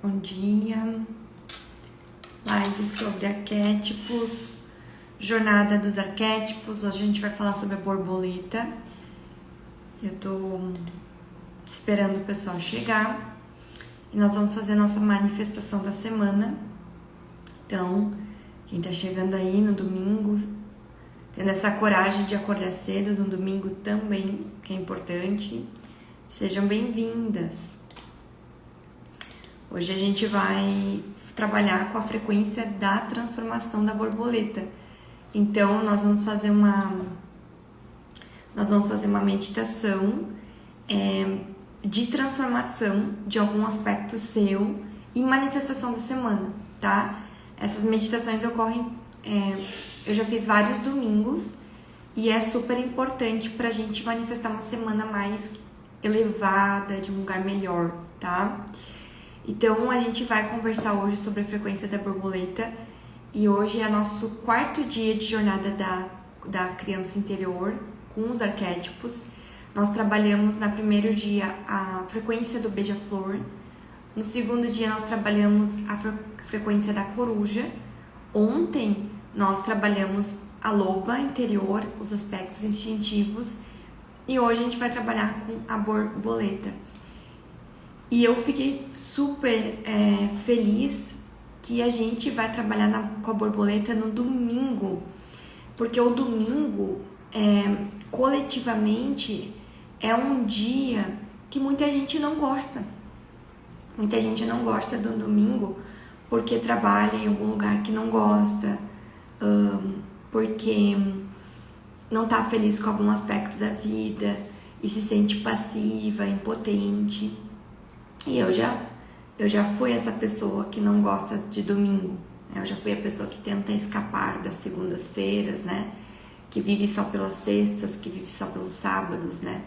Bom dia, live sobre arquétipos, jornada dos arquétipos. Hoje a gente vai falar sobre a borboleta. Eu tô esperando o pessoal chegar e nós vamos fazer a nossa manifestação da semana. Então, quem tá chegando aí no domingo, tendo essa coragem de acordar cedo no domingo também, que é importante, sejam bem-vindas. Hoje a gente vai trabalhar com a frequência da transformação da borboleta. Então, nós vamos fazer uma meditação de transformação de algum aspecto seu e manifestação da semana, tá? Essas meditações ocorrem, eu já fiz vários domingos e é super importante pra gente manifestar uma semana mais elevada, de um lugar melhor, tá? Então, a gente vai conversar hoje sobre a frequência da borboleta e hoje é nosso quarto dia de jornada da criança interior com os arquétipos. Nós trabalhamos no primeiro dia a frequência do beija-flor, no segundo dia nós trabalhamos a frequência da coruja, ontem nós trabalhamos a loba interior, os aspectos instintivos, e hoje a gente vai trabalhar com a borboleta. E eu fiquei super feliz que a gente vai trabalhar com a borboleta no domingo, porque o domingo, coletivamente, é um dia que muita gente não gosta. Muita gente não gosta do domingo porque trabalha em algum lugar que não gosta, porque não tá feliz com algum aspecto da vida e se sente passiva, impotente. E eu já fui essa pessoa que não gosta de domingo, né? Eu já fui a pessoa que tenta escapar das segundas-feiras, né? Que vive só pelas sextas, que vive só pelos sábados, né?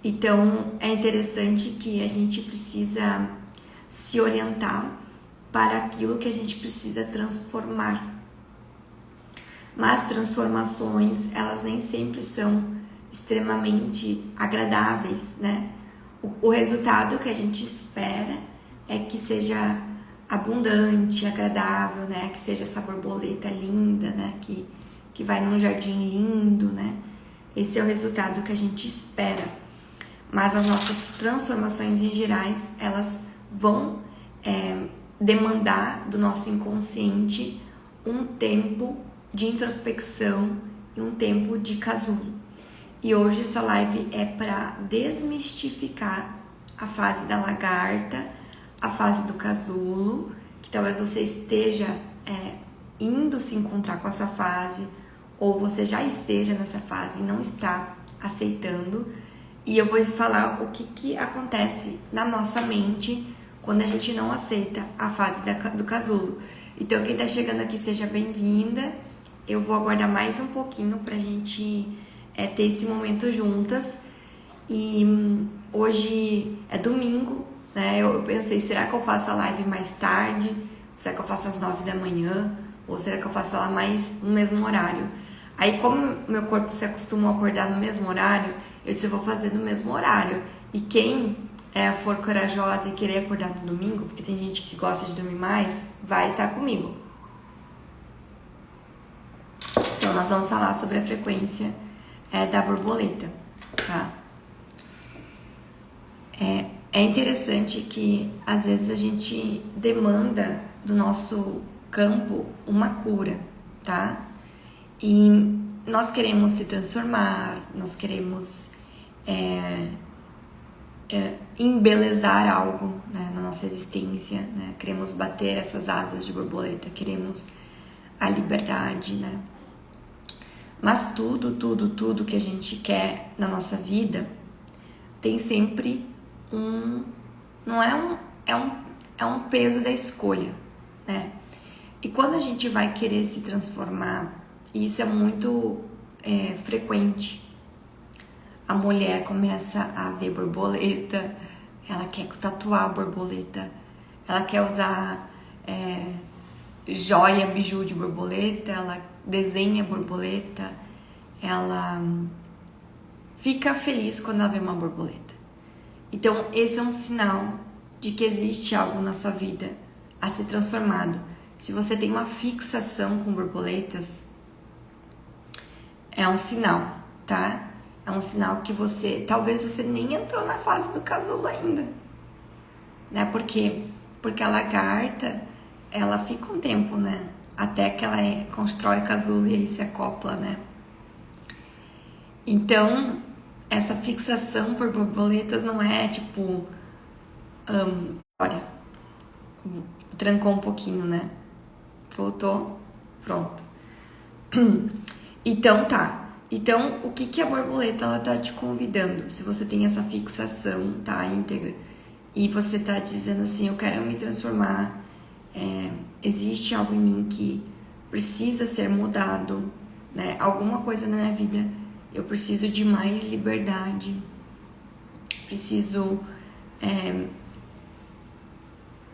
Então, é interessante que a gente precisa se orientar para aquilo que a gente precisa transformar. Mas transformações, elas nem sempre são extremamente agradáveis, né? O resultado que a gente espera é que seja abundante, agradável, né? Que seja essa borboleta linda, né? Que vai num jardim lindo, né? Esse é o resultado que a gente espera. Mas as nossas transformações em gerais, elas vão demandar do nosso inconsciente um tempo de introspecção e um tempo de casulo. E hoje essa live é para desmistificar a fase da lagarta, a fase do casulo, que talvez você esteja indo se encontrar com essa fase, ou você já esteja nessa fase e não está aceitando. E eu vou falar o que acontece na nossa mente quando a gente não aceita a fase do casulo. Então, quem está chegando aqui, seja bem-vinda. Eu vou aguardar mais um pouquinho para a gente ter esse momento juntas. E hoje é domingo, né? Eu pensei, será que eu faço a live mais tarde? Será que eu faço às 9 da manhã? Ou será que eu faço ela mais no mesmo horário? Aí, como meu corpo se acostumou a acordar no mesmo horário, eu disse, eu vou fazer no mesmo horário. E quem for corajosa e querer acordar no domingo, porque tem gente que gosta de dormir mais, vai estar comigo. Então, nós vamos falar sobre a frequência da borboleta, tá? É interessante que, às vezes, a gente demanda do nosso campo uma cura, tá? E nós queremos se transformar, nós queremos embelezar algo, né, na nossa existência, né? Queremos bater essas asas de borboleta, queremos a liberdade, né? Mas tudo que a gente quer na nossa vida tem sempre é um peso da escolha, né? E quando a gente vai querer se transformar, e isso é muito frequente, a mulher começa a ver borboleta, ela quer tatuar a borboleta, ela quer usar joia, biju de borboleta, ela desenha borboleta, ela fica feliz quando ela vê uma borboleta. Então, esse é um sinal de que existe algo na sua vida a ser transformado. Se você tem uma fixação com borboletas, é um sinal, tá? É um sinal que talvez você nem entrou na fase do casulo ainda, né? Porque a lagarta, ela fica um tempo, né? Até que ela constrói o casulo e aí se acopla, né? Então, essa fixação por borboletas não é tipo... olha, trancou um pouquinho, né? Voltou? Pronto. Então, tá. Então, o que a borboleta, ela tá te convidando? Se você tem essa fixação, tá, íntegra, e você tá dizendo assim, eu quero me transformar, existe algo em mim que precisa ser mudado, né? Alguma coisa na minha vida, eu preciso de mais liberdade, preciso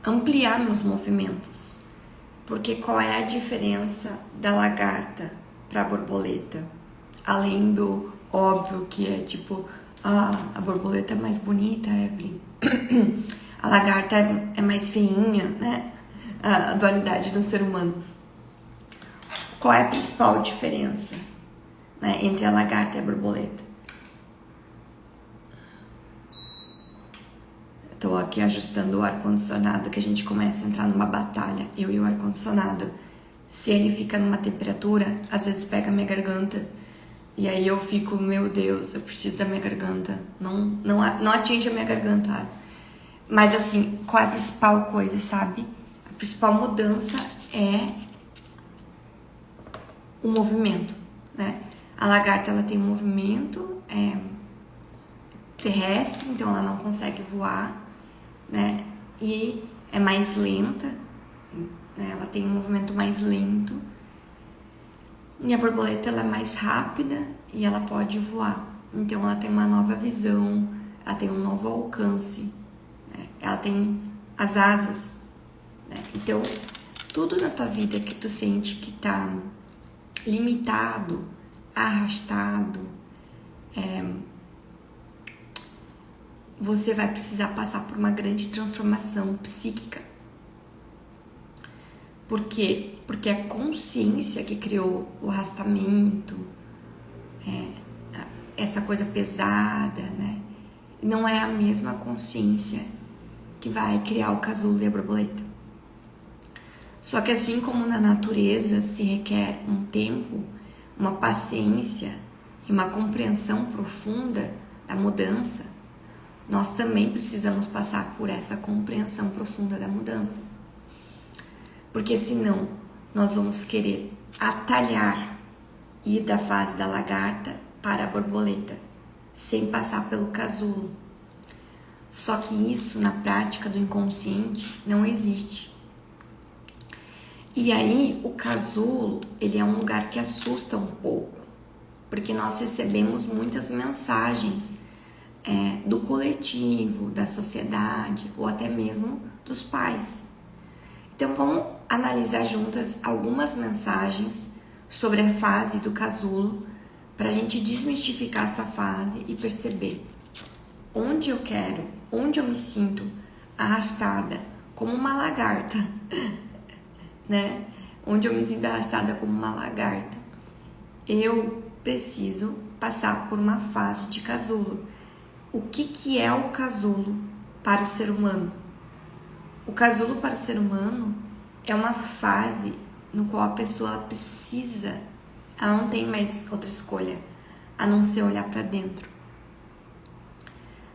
ampliar meus movimentos. Porque qual é a diferença da lagarta para a borboleta? Além do óbvio que é tipo, a borboleta é mais bonita, Evelyn. A lagarta é mais feinha, né? A dualidade do ser humano. Qual é a principal diferença, né, entre a lagarta e a borboleta? Estou aqui ajustando o ar-condicionado, que a gente começa a entrar numa batalha, eu e o ar-condicionado. Se ele fica numa temperatura, às vezes pega a minha garganta. E aí eu fico, meu Deus, eu preciso da minha garganta. Não atinge a minha garganta. Mas assim, qual é a principal coisa, sabe? A principal mudança é o movimento, né? A lagarta, ela tem um movimento terrestre, então ela não consegue voar, né? E é mais lenta, né? Ela tem um movimento mais lento. E a borboleta, ela é mais rápida e ela pode voar. Então ela tem uma nova visão, ela tem um novo alcance, né? Ela tem as asas, né? Então tudo na tua vida que tu sente que tá limitado, arrastado, você vai precisar passar por uma grande transformação psíquica. Por quê? Porque a consciência que criou o arrastamento, essa coisa pesada, né? Não é a mesma consciência que vai criar o casulo e a borboleta. Só que assim como na natureza se requer um tempo, uma paciência e uma compreensão profunda da mudança, nós também precisamos passar por essa compreensão profunda da mudança. Porque senão nós vamos querer atalhar, ir da fase da lagarta para a borboleta, sem passar pelo casulo. Só que isso na prática do inconsciente não existe. E aí o casulo, ele é um lugar que assusta um pouco, porque nós recebemos muitas mensagens do coletivo, da sociedade ou até mesmo dos pais. Então vamos analisar juntas algumas mensagens sobre a fase do casulo para a gente desmistificar essa fase e perceber onde eu quero, onde eu me sinto arrastada como uma lagarta, né? Onde eu me sinto arrastada como uma lagarta, eu preciso passar por uma fase de casulo. O que é o casulo para o ser humano? O casulo para o ser humano é uma fase no qual a pessoa precisa, ela não tem mais outra escolha a não ser olhar para dentro.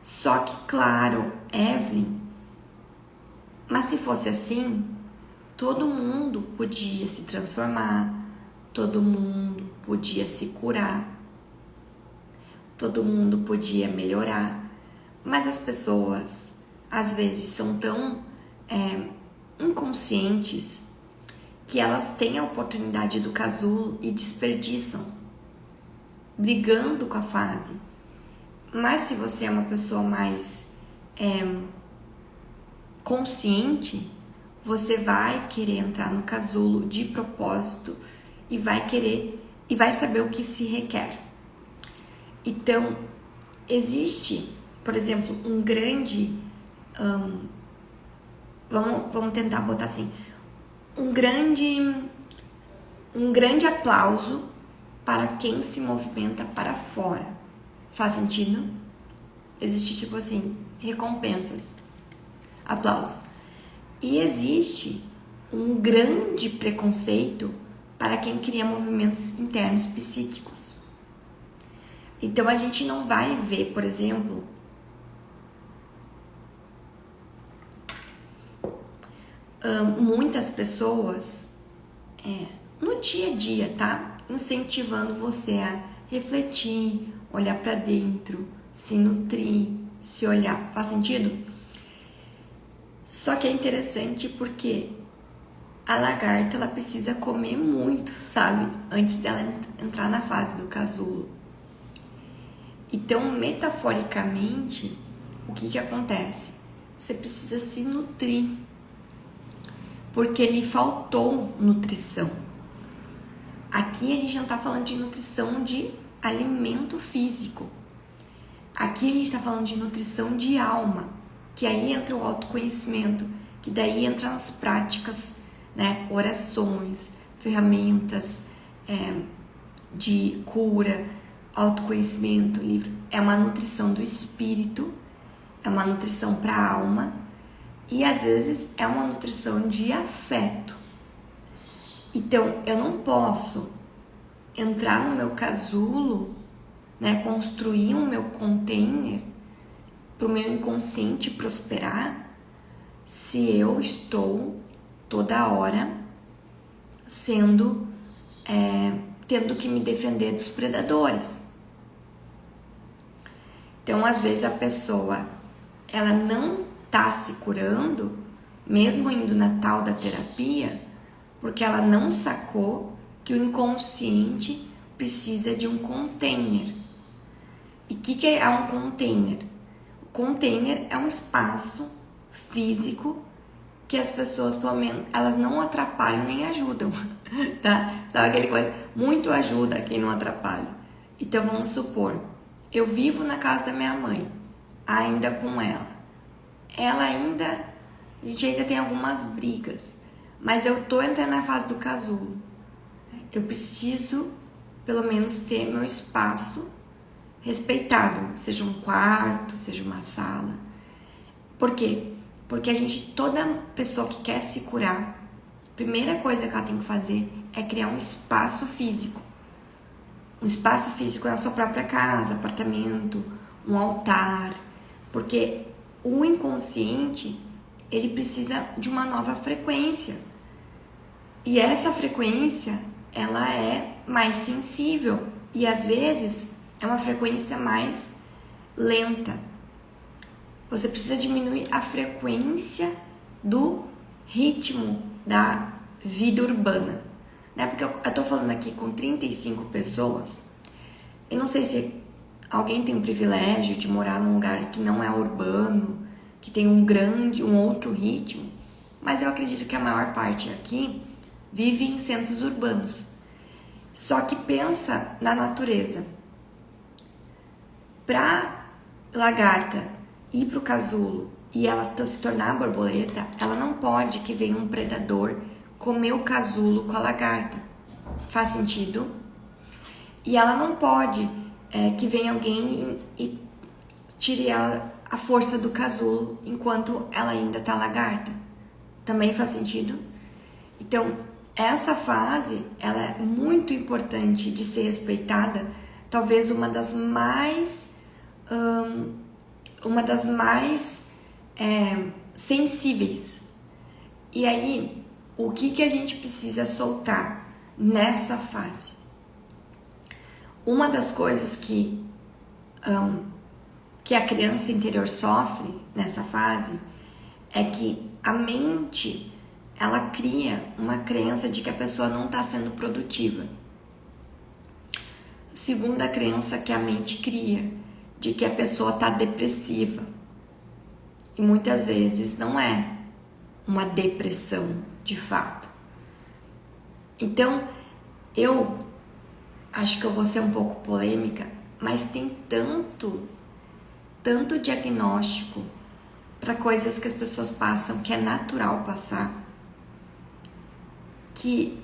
Só que, claro, Evelyn, mas se fosse assim, todo mundo podia se transformar, todo mundo podia se curar, todo mundo podia melhorar, mas as pessoas às vezes são tão inconscientes que elas têm a oportunidade do casulo e desperdiçam, brigando com a fase. Mas se você é uma pessoa mais consciente, você vai querer entrar no casulo de propósito e vai querer e vai saber o que se requer. Então, existe, por exemplo, um grande vamos tentar botar assim, um grande aplauso para quem se movimenta para fora. Faz sentido? Existe tipo assim, recompensas, aplausos. E existe um grande preconceito para quem cria movimentos internos psíquicos. Então a gente não vai ver, por exemplo, muitas pessoas no dia a dia, tá? Incentivando você a refletir, olhar para dentro, se nutrir, se olhar. Faz sentido? Só que é interessante porque a lagarta, ela precisa comer muito, sabe? Antes dela entrar na fase do casulo. Então, metaforicamente, o que acontece? Você precisa se nutrir, porque lhe faltou nutrição. Aqui a gente não está falando de nutrição de alimento físico. Aqui a gente está falando de nutrição de alma, que aí entra o autoconhecimento, que daí entra as práticas, né? Orações, ferramentas de cura, autoconhecimento, livro. É uma nutrição do espírito, é uma nutrição para a alma e às vezes é uma nutrição de afeto. Então, eu não posso entrar no meu casulo, né, construir um meu container para o meu inconsciente prosperar se eu estou toda hora tendo que me defender dos predadores. Então, às vezes a pessoa ela não está se curando, mesmo indo na tal da terapia, porque ela não sacou que o inconsciente precisa de um container. E o que é um container? O container é um espaço físico que as pessoas, pelo menos, elas não atrapalham nem ajudam, tá? Sabe aquele coisa? Muito ajuda quem não atrapalha. Então, vamos supor, eu vivo na casa da minha mãe, ainda com ela. A gente ainda tem algumas brigas, mas eu tô entrando na fase do casulo. Eu preciso, pelo menos, ter meu espaço respeitado, seja um quarto, seja uma sala. Por quê? Porque toda pessoa que quer se curar, a primeira coisa que ela tem que fazer é criar um espaço físico. Um espaço físico na sua própria casa, apartamento, um altar. Porque o inconsciente, ele precisa de uma nova frequência. E essa frequência, ela é mais sensível. E às vezes é uma frequência mais lenta. Você precisa diminuir a frequência do ritmo da vida urbana, né? Porque eu tô falando aqui com 35 pessoas. Eu não sei se alguém tem o privilégio de morar num lugar que não é urbano, que tem um outro ritmo, mas eu acredito que a maior parte aqui vive em centros urbanos. Só que pensa na natureza. Pra lagarta ir pro casulo e ela se tornar borboleta, ela não pode que venha um predador comer o casulo com a lagarta. Faz sentido? E ela não pode que venha alguém e tire a força do casulo enquanto ela ainda tá lagarta. Também faz sentido? Então, essa fase, ela é muito importante de ser respeitada, talvez uma das mais sensíveis. E aí, o que a gente precisa soltar nessa fase? Uma das coisas que a criança interior sofre nessa fase é que a mente, ela cria uma crença de que a pessoa não está sendo produtiva. Segunda crença que a mente cria, de que a pessoa está depressiva. E muitas vezes não é uma depressão de fato. Então, eu acho que eu vou ser um pouco polêmica, mas tem tanto diagnóstico para coisas que as pessoas passam, que é natural passar, que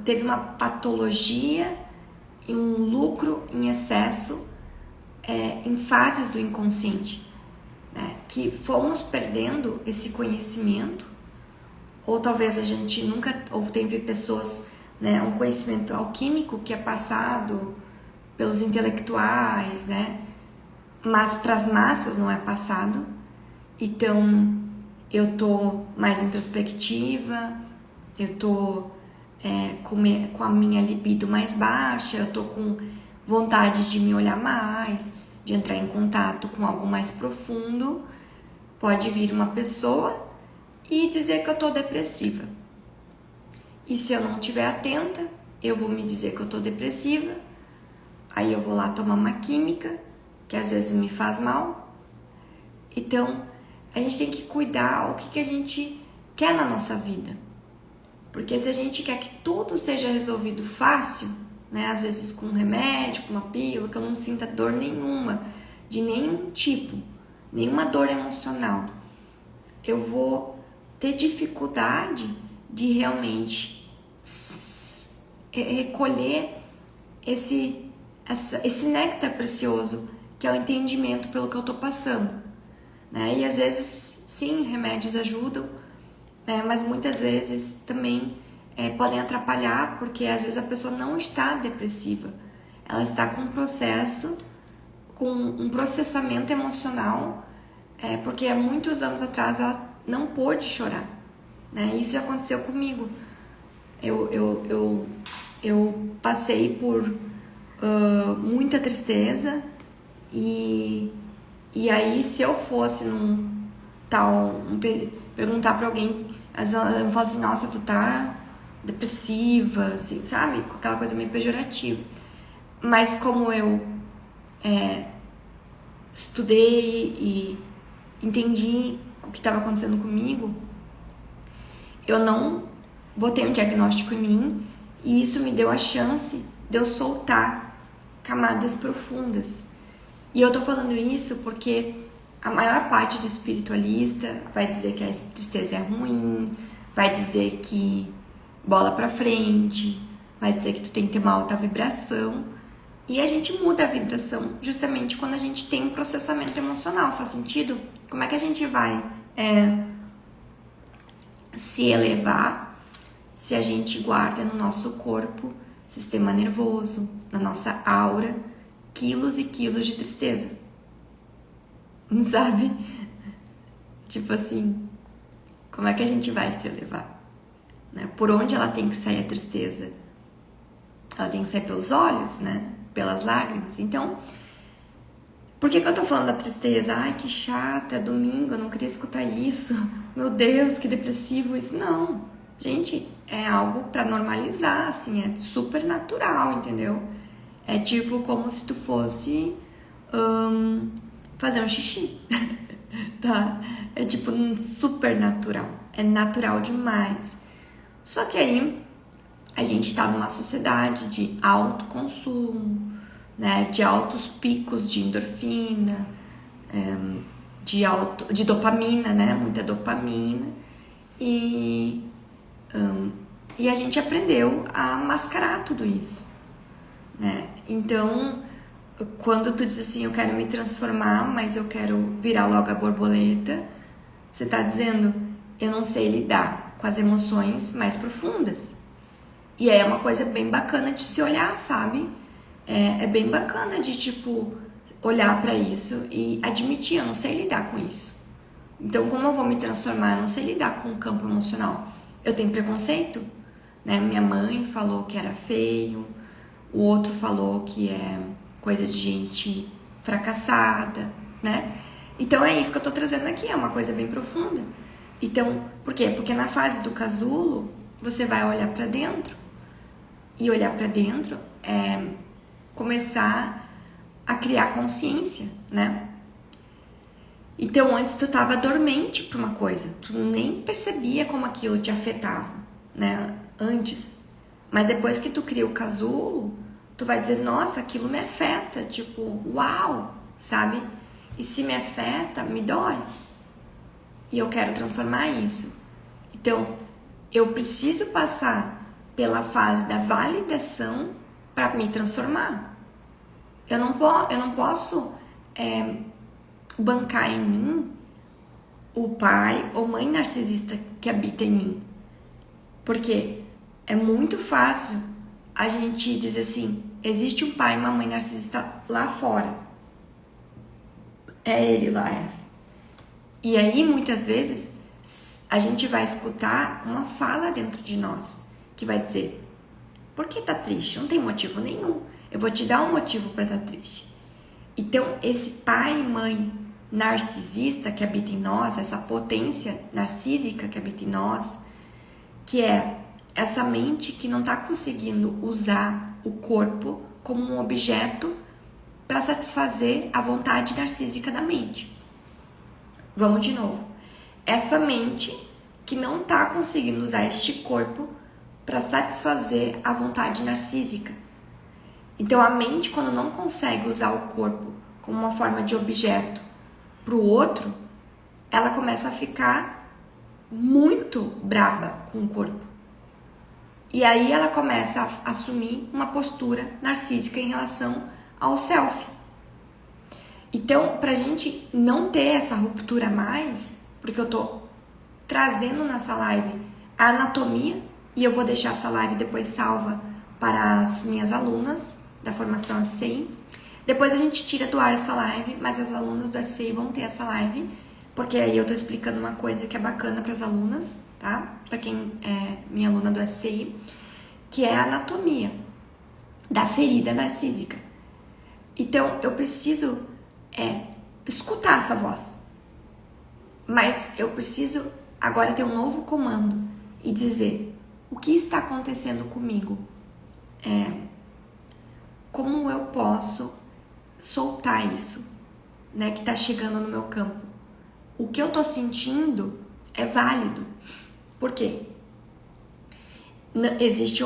teve uma patologia e um lucro em excesso em fases do inconsciente, né? Que fomos perdendo esse conhecimento, ou talvez a gente nunca, ou teve pessoas, né, um conhecimento alquímico que é passado pelos intelectuais, né, mas para as massas não é passado. Então eu tô mais introspectiva, eu tô com a minha libido mais baixa, eu tô com vontade de me olhar mais, de entrar em contato com algo mais profundo. Pode vir uma pessoa e dizer que eu tô depressiva. E se eu não estiver atenta, eu vou me dizer que eu tô depressiva. Aí eu vou lá tomar uma química, que às vezes me faz mal. Então, a gente tem que cuidar o que a gente quer na nossa vida. Porque se a gente quer que tudo seja resolvido fácil, né, às vezes com um remédio, com uma pílula, que eu não sinta dor nenhuma, de nenhum tipo, nenhuma dor emocional, eu vou ter dificuldade de realmente recolher esse néctar precioso que é o entendimento pelo que eu tô passando, né? E às vezes, sim, remédios ajudam, mas muitas vezes também podem atrapalhar, porque às vezes a pessoa não está depressiva, ela está com um processo, com um processamento emocional, porque há muitos anos atrás ela não pôde chorar, né? Isso já aconteceu comigo. Eu passei por muita tristeza e aí, se eu fosse perguntar pra alguém, eu falo assim, nossa, tu tá depressiva, assim, sabe? Com aquela coisa meio pejorativa. Mas como eu estudei e entendi o que estava acontecendo comigo, eu não botei um diagnóstico em mim, e isso me deu a chance de eu soltar camadas profundas. E eu tô falando isso porque a maior parte do espiritualista vai dizer que a tristeza é ruim, vai dizer que bola pra frente, vai dizer que tu tem que ter uma alta vibração. E a gente muda a vibração justamente quando a gente tem um processamento emocional. Faz sentido? Como é que a gente vai se elevar se a gente guarda no nosso corpo, sistema nervoso, na nossa aura, quilos e quilos de tristeza? Sabe? Tipo assim, como é que a gente vai se elevar? Né? Por onde ela tem que sair a tristeza? Ela tem que sair pelos olhos, né? Pelas lágrimas. Então, por que eu tô falando da tristeza? Ai, que chata, é domingo, eu não queria escutar isso. Meu Deus, que depressivo isso. Não, gente, é algo pra normalizar, assim, é super natural, entendeu? É tipo como se tu fosse fazer um xixi, tá? É tipo super natural, é natural demais. Só que aí a gente tá numa sociedade de alto consumo, né? De altos picos de endorfina, de dopamina, né? Muita dopamina. E a gente aprendeu a mascarar tudo isso, né? Então, quando tu diz assim, eu quero me transformar, mas eu quero virar logo a borboleta, você tá dizendo, eu não sei lidar com as emoções mais profundas. E é uma coisa bem bacana de se olhar, sabe? É bem bacana de, tipo, olhar pra isso e admitir, eu não sei lidar com isso. Então, como eu vou me transformar? Eu não sei lidar com o campo emocional. Eu tenho preconceito, né? Minha mãe falou que era feio, o outro falou que é coisa de gente fracassada, né? Então é isso que eu tô trazendo aqui, é uma coisa bem profunda. Então, por quê? Porque na fase do casulo, você vai olhar pra dentro. E olhar pra dentro é começar a criar consciência, né? Então, antes tu tava dormente pra uma coisa, tu nem percebia como aquilo te afetava, né? Antes. Mas depois que tu cria o casulo, tu vai dizer, nossa, aquilo me afeta, tipo, uau, sabe? E se me afeta, me dói. E eu quero transformar isso. Então, eu preciso passar pela fase da validação para me transformar. Eu não posso bancar em mim o pai ou mãe narcisista que habita em mim. Porque é muito fácil a gente dizer assim, existe um pai e uma mãe narcisista lá fora. É ele lá, é. E aí, muitas vezes, a gente vai escutar uma fala dentro de nós, que vai dizer, por que tá triste? Não tem motivo nenhum. Eu vou te dar um motivo para estar triste. Então, esse pai e mãe narcisista que habita em nós, essa potência narcísica que habita em nós, que é essa mente que não está conseguindo usar o corpo como um objeto para satisfazer a vontade narcísica da mente. Vamos de novo. Essa mente que não está conseguindo usar este corpo para satisfazer a vontade narcísica. Então, a mente, quando não consegue usar o corpo como uma forma de objeto para o outro, ela começa a ficar muito braba com o corpo. E aí ela começa a assumir uma postura narcísica em relação ao self. Então, pra gente não ter essa ruptura mais, porque eu tô trazendo nessa live a anatomia, e eu vou deixar essa live depois salva para as minhas alunas da formação SCI. Depois a gente tira do ar essa live, mas as alunas do SCI vão ter essa live, porque aí eu tô explicando uma coisa que é bacana para as alunas, tá? Para quem é minha aluna do SCI, que é a anatomia da ferida narcísica. Então, eu preciso escutar essa voz. Mas eu preciso agora ter um novo comando e dizer o que está acontecendo comigo. Como eu posso soltar isso, né, que está chegando no meu campo. O que eu tô sentindo é válido. Por quê? Existe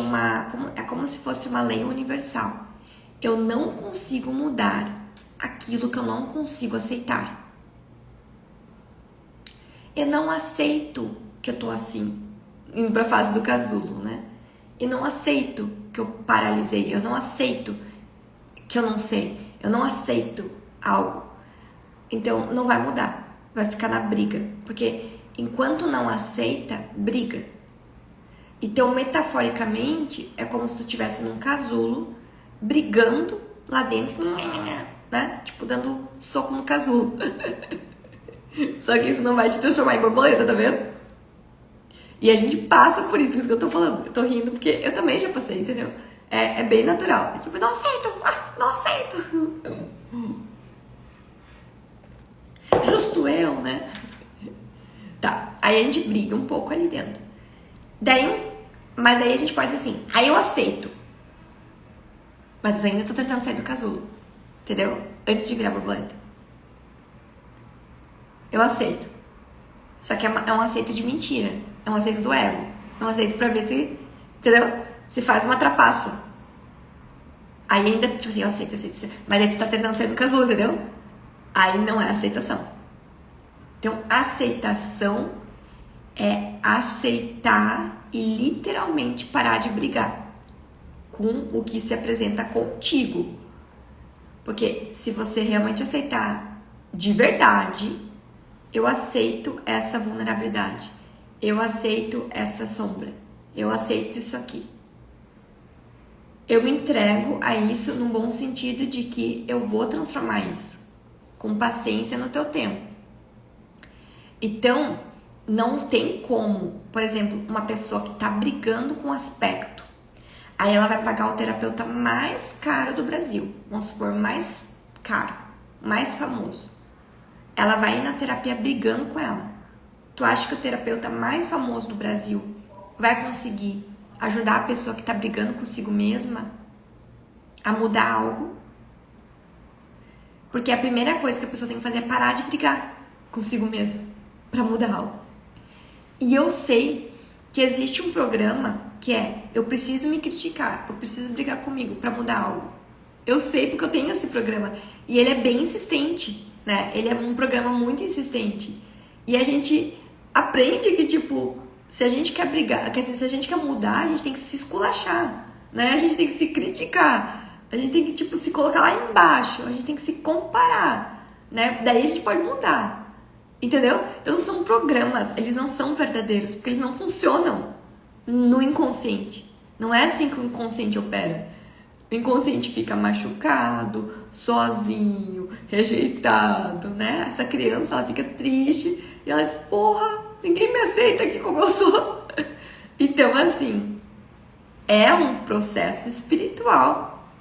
é como se fosse uma lei universal. Eu não consigo mudar aquilo que eu não consigo aceitar. Eu não aceito que eu tô assim, indo pra fase do casulo, né? Eu não aceito que eu paralisei, eu não aceito que eu não sei, eu não aceito algo. Então não vai mudar, vai ficar na briga, porque enquanto não aceita, briga. Então, metaforicamente, é como se tu estivesse num casulo, brigando lá dentro, né? Tipo, dando soco no casulo. Só que isso não vai te transformar em borboleta, tá vendo? E a gente passa por isso que eu tô falando. Eu tô rindo porque eu também já passei, entendeu? É bem natural. É tipo, não aceito, não aceito. Justo eu, né? Tá, aí a gente briga um pouco ali dentro. Mas aí a gente pode dizer assim, aí eu aceito. Mas eu ainda tô tentando sair do casulo. Entendeu? Antes de virar borboleta. Eu aceito. Só que é um aceito de mentira. É um aceito do ego. É um aceito pra ver se, entendeu? Se faz uma trapaça. Aí ainda, tipo assim, eu aceito. Mas aí tu tá tentando sair do casulo, entendeu? Aí não é aceitação. Então, aceitação é aceitar e literalmente parar de brigar com o que se apresenta contigo. Porque se você realmente aceitar de verdade, eu aceito essa vulnerabilidade, eu aceito essa sombra, eu aceito isso aqui. Eu me entrego a isso num bom sentido de que eu vou transformar isso com paciência no teu tempo. Então, não tem como, por exemplo, uma pessoa que está brigando com aspecto, aí ela vai pagar o terapeuta mais caro do Brasil, vamos supor, mais caro, mais famoso. Ela vai ir na terapia brigando com ela. Tu acha que o terapeuta mais famoso do Brasil vai conseguir ajudar a pessoa que está brigando consigo mesma a mudar algo? Porque a primeira coisa que a pessoa tem que fazer é parar de brigar consigo mesma para mudar algo. E eu sei que existe um programa que é eu preciso me criticar, eu preciso brigar comigo para mudar algo. Eu sei porque eu tenho esse programa e ele é bem insistente. né? Ele é um programa muito insistente. E a gente aprende que, tipo, se a gente quer brigar, se a gente quer mudar, a gente tem que se esculachar, né? A gente tem que se criticar, a gente tem que, tipo, se colocar lá embaixo, a gente tem que se comparar, né? Daí a gente pode mudar, entendeu? Então são programas, eles não são verdadeiros, porque eles não funcionam no inconsciente. Não é assim que o inconsciente opera. O inconsciente fica machucado, sozinho, rejeitado, né? Essa criança, ela fica triste e ela diz, porra, ninguém me aceita aqui como eu sou. Então, assim, é um processo espiritual.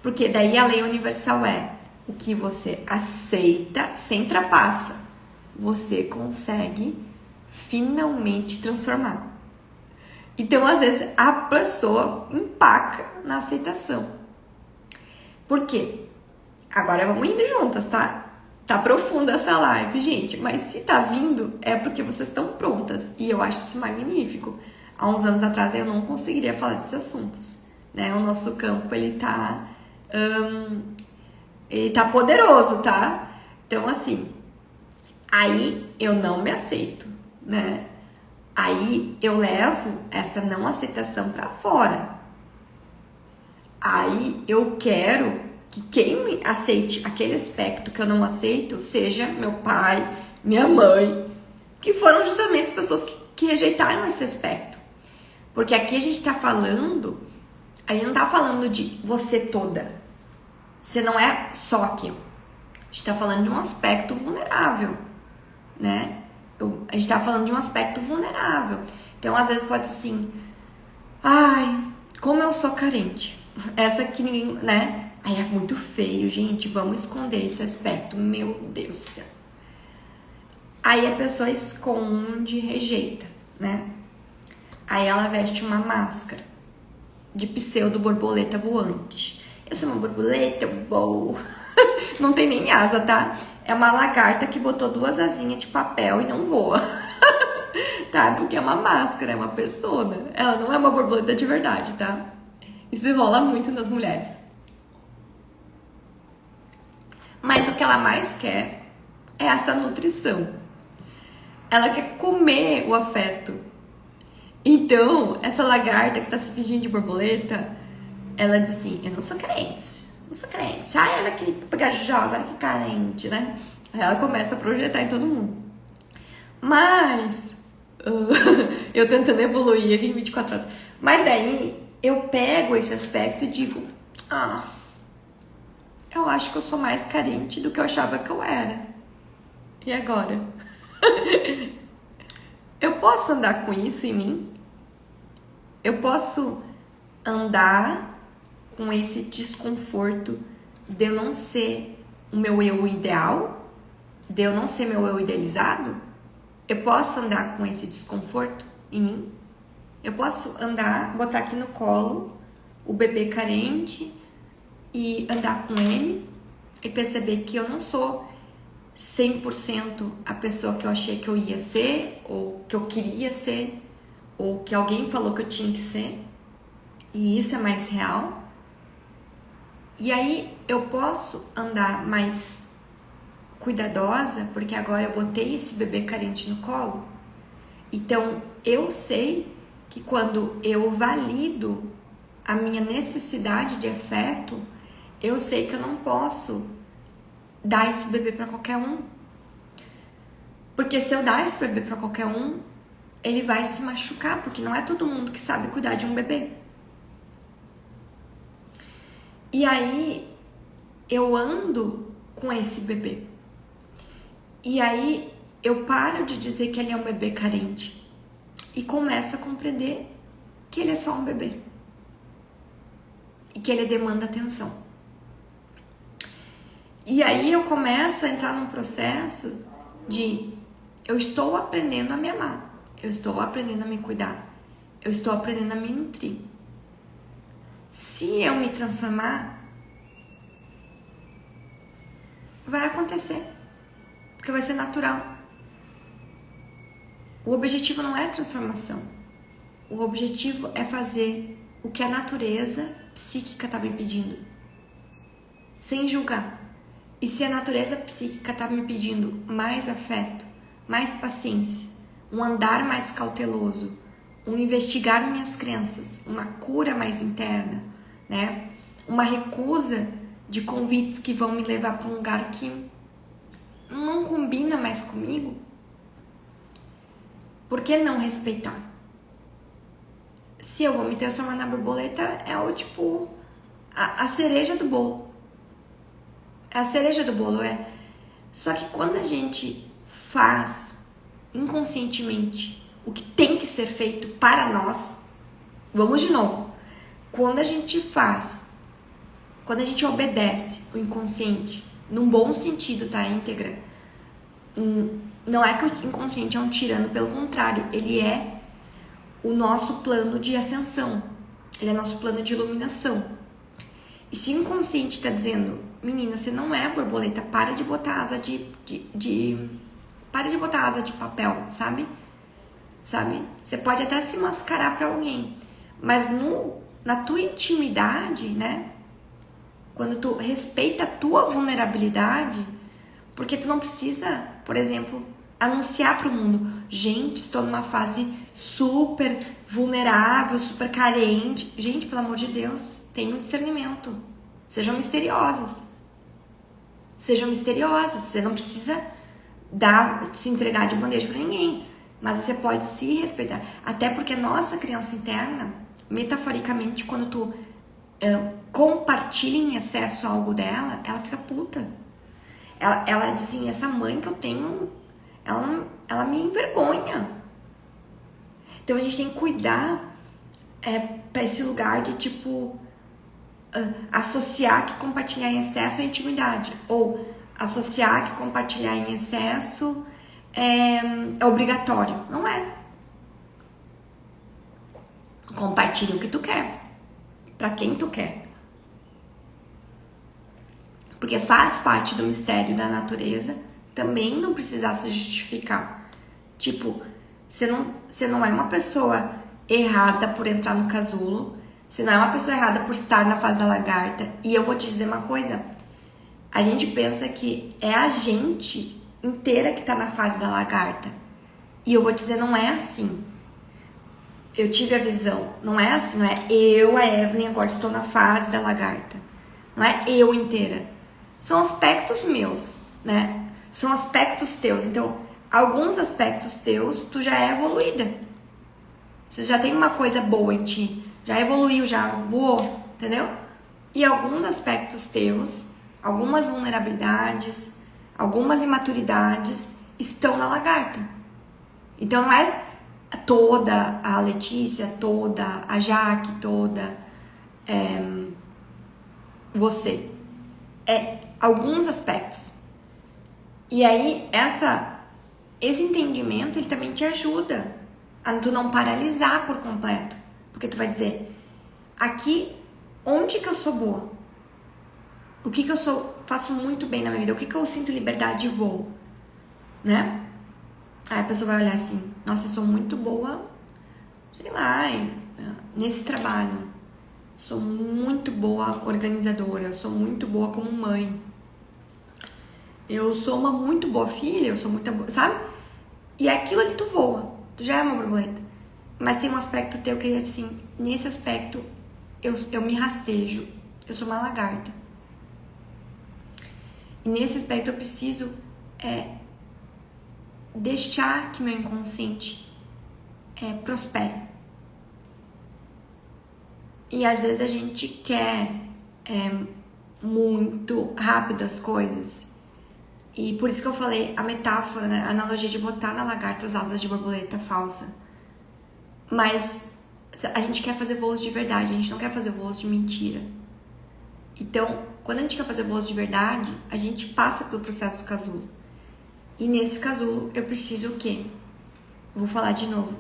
Porque daí a lei universal é o que você aceita, sem trapaça, você consegue finalmente transformar. Então, às vezes, a pessoa empaca na aceitação. Por quê? Agora vamos indo juntas, tá? Tá profunda essa live, gente. Mas se tá vindo, é porque vocês estão prontas. E eu acho isso magnífico. Há uns anos atrás eu não conseguiria falar desses assuntos, né? O nosso campo, ele tá poderoso, tá? Então, assim, aí eu não me aceito, né? Aí eu levo essa não aceitação para fora. Aí eu quero que quem me aceite aquele aspecto que eu não aceito seja meu pai, minha mãe, que foram justamente as pessoas que rejeitaram esse aspecto. Porque aqui a gente não tá falando de você toda. Você não é só aquilo. A gente tá falando de um aspecto vulnerável, né? A gente tá falando de um aspecto vulnerável. Então, às vezes pode ser assim, ai, como eu sou carente. Essa que ninguém, né? Ai, é muito feio, gente, vamos esconder esse aspecto. Meu Deus do céu. Aí a pessoa esconde, rejeita, né? Aí ela veste uma máscara de pseudo borboleta voante. Eu sou uma borboleta, eu voo. Não tem nem asa, tá? É uma lagarta que botou 2 asinhas de papel e não voa. Tá? Porque é uma máscara, é uma persona. Ela não é uma borboleta de verdade, tá? Isso rola muito nas mulheres. Mas o que ela mais quer é essa nutrição. Ela quer comer o afeto. Então, essa lagarta que tá se fingindo de borboleta, ela diz assim, eu não sou crente. Não sou crente. Ai, olha que pegajosa, olha que carente, né? Aí ela começa a projetar em todo mundo. Mas eu tentando evoluir aqui em 24 horas. Mas daí eu pego esse aspecto e digo, eu acho que eu sou mais carente do que eu achava que eu era. E agora? Eu posso andar com isso em mim? Eu posso andar com esse desconforto de eu não ser o meu eu ideal? De eu não ser meu eu idealizado? Eu posso andar com esse desconforto em mim? Eu posso andar, botar aqui no colo o bebê carente e andar com ele e perceber que eu não sou 100% a pessoa que eu achei que eu ia ser, ou que eu queria ser, ou que alguém falou que eu tinha que ser, e isso é mais real. E aí eu posso andar mais cuidadosa, porque agora eu botei esse bebê carente no colo. Então eu sei que quando eu valido a minha necessidade de afeto, eu sei que eu não posso dar esse bebê para qualquer um. Porque se eu dar esse bebê para qualquer um, ele vai se machucar, porque não é todo mundo que sabe cuidar de um bebê. E aí eu ando com esse bebê. E aí eu paro de dizer que ele é um bebê carente e começo a compreender que ele é só um bebê e que ele demanda atenção. E aí eu começo a entrar num processo de eu estou aprendendo a me amar, eu estou aprendendo a me cuidar, eu estou aprendendo a me nutrir. Se eu me transformar, vai acontecer, porque vai ser natural. O objetivo não é transformação. O objetivo é fazer o que a natureza psíquica está me pedindo, sem julgar. E se a natureza psíquica está me pedindo mais afeto, mais paciência, um andar mais cauteloso, um investigar minhas crenças, uma cura mais interna, né? Uma recusa de convites que vão me levar para um lugar que não combina mais comigo, por que não respeitar? Se eu vou me transformar na borboleta, é o tipo a cereja do bolo. A cereja do bolo é. Só que quando a gente faz inconscientemente o que tem que ser feito para nós, vamos de novo. Quando a gente obedece o inconsciente, num bom sentido, tá, íntegra, não é que o inconsciente é um tirano, pelo contrário, ele é o nosso plano de ascensão, ele é nosso plano de iluminação. E se o inconsciente está dizendo, menina, você não é borboleta, para de botar asa para de botar asa de papel, sabe? Você pode até se mascarar para alguém, mas na tua intimidade, né? Quando tu respeita a tua vulnerabilidade, porque tu não precisa, por exemplo, anunciar para o mundo, gente, estou numa fase super vulnerável, super carente. Gente, pelo amor de Deus, tenham discernimento. Sejam misteriosas. Você não precisa se entregar de bandeja para ninguém, mas você pode se respeitar. Até porque a nossa criança interna, metaforicamente, quando tu compartilha em excesso algo dela, ela fica puta. Ela diz assim, essa mãe que eu tenho, ela me envergonha. Então a gente tem que cuidar para esse lugar de tipo associar que compartilhar em excesso é intimidade, ou associar que compartilhar em excesso é obrigatório. Não é. Compartilha o que tu quer, para quem tu quer. Porque faz parte do mistério da natureza também não precisar se justificar. Tipo, você não é uma pessoa errada por entrar no casulo, você não é uma pessoa errada por estar na fase da lagarta. E eu vou te dizer uma coisa, a gente pensa que é a gente inteira que tá na fase da lagarta. E eu vou te dizer, não é assim. Eu tive a visão, não é assim, não é eu, a Evelyn, agora estou na fase da lagarta. Não é eu inteira. São aspectos meus, né? São aspectos teus. Então, alguns aspectos teus, tu já é evoluída. Você já tem uma coisa boa em ti. Já evoluiu, já voou, entendeu? E alguns aspectos teus, algumas vulnerabilidades, algumas imaturidades estão na lagarta. Então, não é toda a Letícia, toda a Jaque, toda você. É alguns aspectos. E aí, esse entendimento, ele também te ajuda a tu não paralisar por completo. Porque tu vai dizer, aqui, onde que eu sou boa? O que que eu faço muito bem na minha vida? O que que eu sinto liberdade e voo? Né? Aí a pessoa vai olhar assim, nossa, eu sou muito boa, sei lá, nesse trabalho. Sou muito boa organizadora, eu sou muito boa como mãe. Eu sou uma muito boa filha, eu sou muito boa, sabe? E aquilo ali tu voa, tu já é uma borboleta. Mas tem um aspecto teu que é assim, nesse aspecto eu me rastejo, eu sou uma lagarta. E nesse aspecto eu preciso deixar que meu inconsciente prospere. E às vezes a gente quer muito rápido as coisas. E por isso que eu falei a metáfora, né? A analogia de botar na lagarta as asas de borboleta falsa. Mas a gente quer fazer voos de verdade, a gente não quer fazer voos de mentira. Então, quando a gente quer fazer voos de verdade, a gente passa pelo processo do casulo. E nesse casulo, eu preciso o quê? Eu vou falar de novo.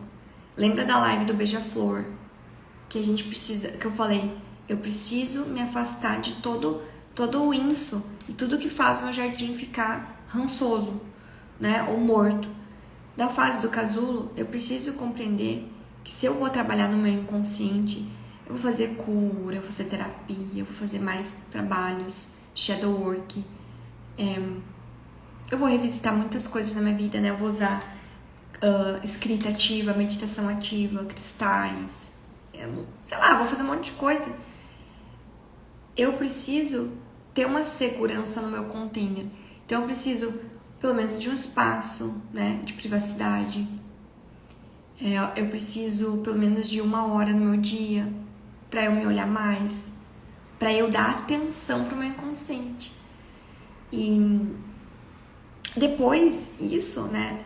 Lembra da live do Beija-Flor? Que a gente precisa, que eu falei, eu preciso me afastar de todo o inso e tudo que faz meu jardim ficar rançoso, né, ou morto. Da fase do casulo, eu preciso compreender que se eu vou trabalhar no meu inconsciente, eu vou fazer cura, eu vou fazer terapia, eu vou fazer mais trabalhos, shadow work, Eu vou revisitar muitas coisas na minha vida, né? Eu vou usar escrita ativa, meditação ativa, cristais, sei lá, vou fazer um monte de coisa. Eu preciso ter uma segurança no meu container. Então eu preciso, pelo menos, de um espaço, né, de privacidade. Eu preciso, pelo menos, de 1 hora no meu dia para eu me olhar mais, para eu dar atenção pro meu inconsciente. E depois isso, né?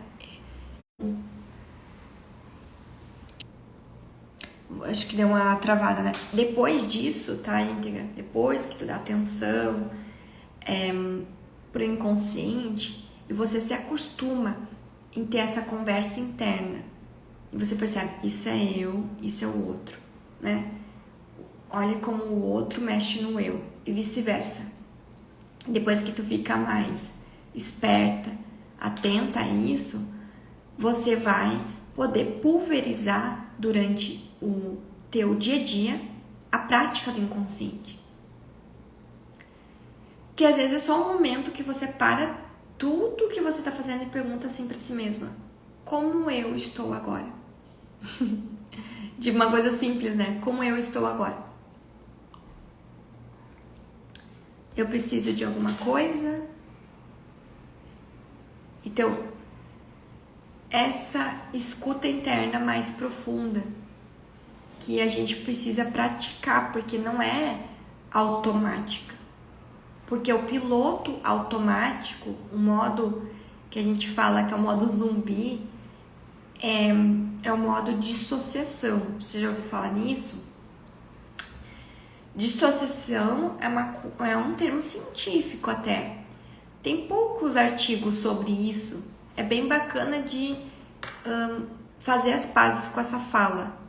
Acho que deu uma travada, né? Depois disso, tá, íntegra? Depois que tu dá atenção pro inconsciente e você se acostuma em ter essa conversa interna. E você percebe, isso é eu, isso é o outro, né? Olha como o outro mexe no eu e vice-versa. Depois que tu fica mais esperta, atenta a isso, você vai poder pulverizar durante o teu dia a dia a prática do inconsciente. Que às vezes é só um momento que você para tudo que você está fazendo e pergunta assim para si mesma: como eu estou agora? De uma coisa simples, né? Como eu estou agora? Eu preciso de alguma coisa? Então, essa escuta interna mais profunda que a gente precisa praticar, porque não é automática. Porque o piloto automático, o modo que a gente fala que é o modo zumbi, é o modo dissociação. Você já ouviu falar nisso? Dissociação é um termo científico até. Tem poucos artigos sobre isso. É bem bacana de fazer as pazes com essa fala.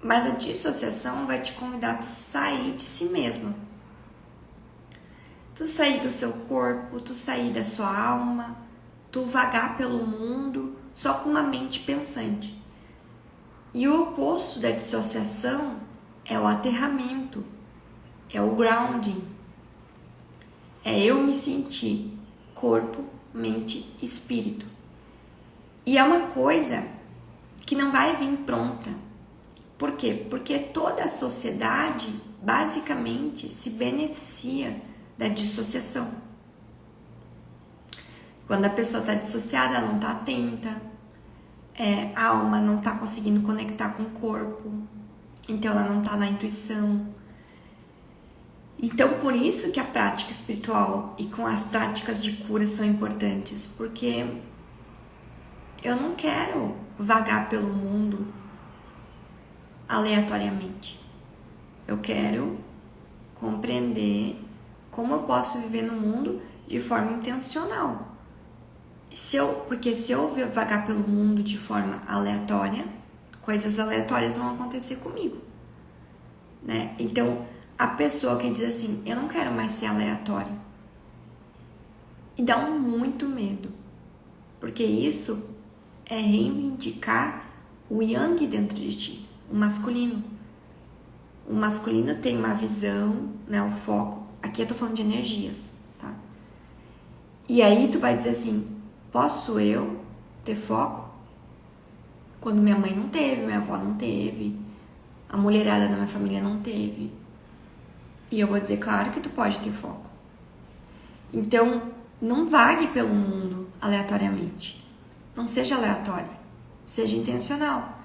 Mas a dissociação vai te convidar a tu sair de si mesma. Tu sair do seu corpo, tu sair da sua alma, tu vagar pelo mundo só com uma mente pensante. E o oposto da dissociação é o aterramento, é o grounding. É eu me sentir corpo, mente, espírito. E é uma coisa que não vai vir pronta. Por quê? Porque toda a sociedade basicamente se beneficia da dissociação. Quando a pessoa está dissociada, ela não está atenta, a alma não está conseguindo conectar com o corpo, então ela não está na intuição. Então, por isso que a prática espiritual e com as práticas de cura são importantes, porque eu não quero vagar pelo mundo aleatoriamente. Eu quero compreender como eu posso viver no mundo de forma intencional. Porque se eu vagar pelo mundo de forma aleatória, coisas aleatórias vão acontecer comigo, né? Então, a pessoa que diz assim, eu não quero mais ser aleatória, e dá muito medo, porque isso é reivindicar o yang dentro de ti, o masculino. O masculino tem uma visão, né, o foco. Aqui eu tô falando de energias, tá? E aí tu vai dizer assim, posso eu ter foco? Quando minha mãe não teve, minha avó não teve, a mulherada da minha família não teve. E eu vou dizer, claro que tu pode ter foco. Então, não vague pelo mundo aleatoriamente. Não seja aleatório, seja intencional.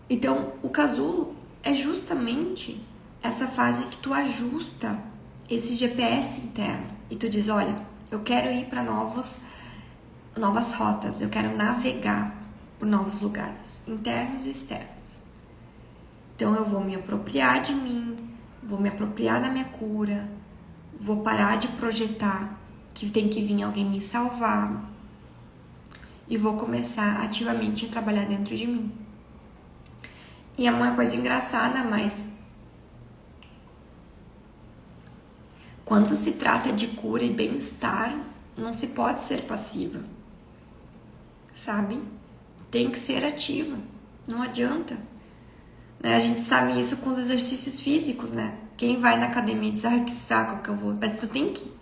Então, o casulo é justamente essa fase que tu ajusta esse GPS interno. E tu diz, olha, eu quero ir para novas rotas, eu quero navegar por novos lugares, internos e externos. Então eu vou me apropriar de mim, vou me apropriar da minha cura, vou parar de projetar que tem que vir alguém me salvar e vou começar ativamente a trabalhar dentro de mim. E é uma coisa engraçada, mas quando se trata de cura e bem-estar, não se pode ser passiva, sabe? Tem que ser ativa, não adianta. Né? A gente sabe isso com os exercícios físicos, né? Quem vai na academia diz, ai, que saco que eu vou. Mas tu tem que ir.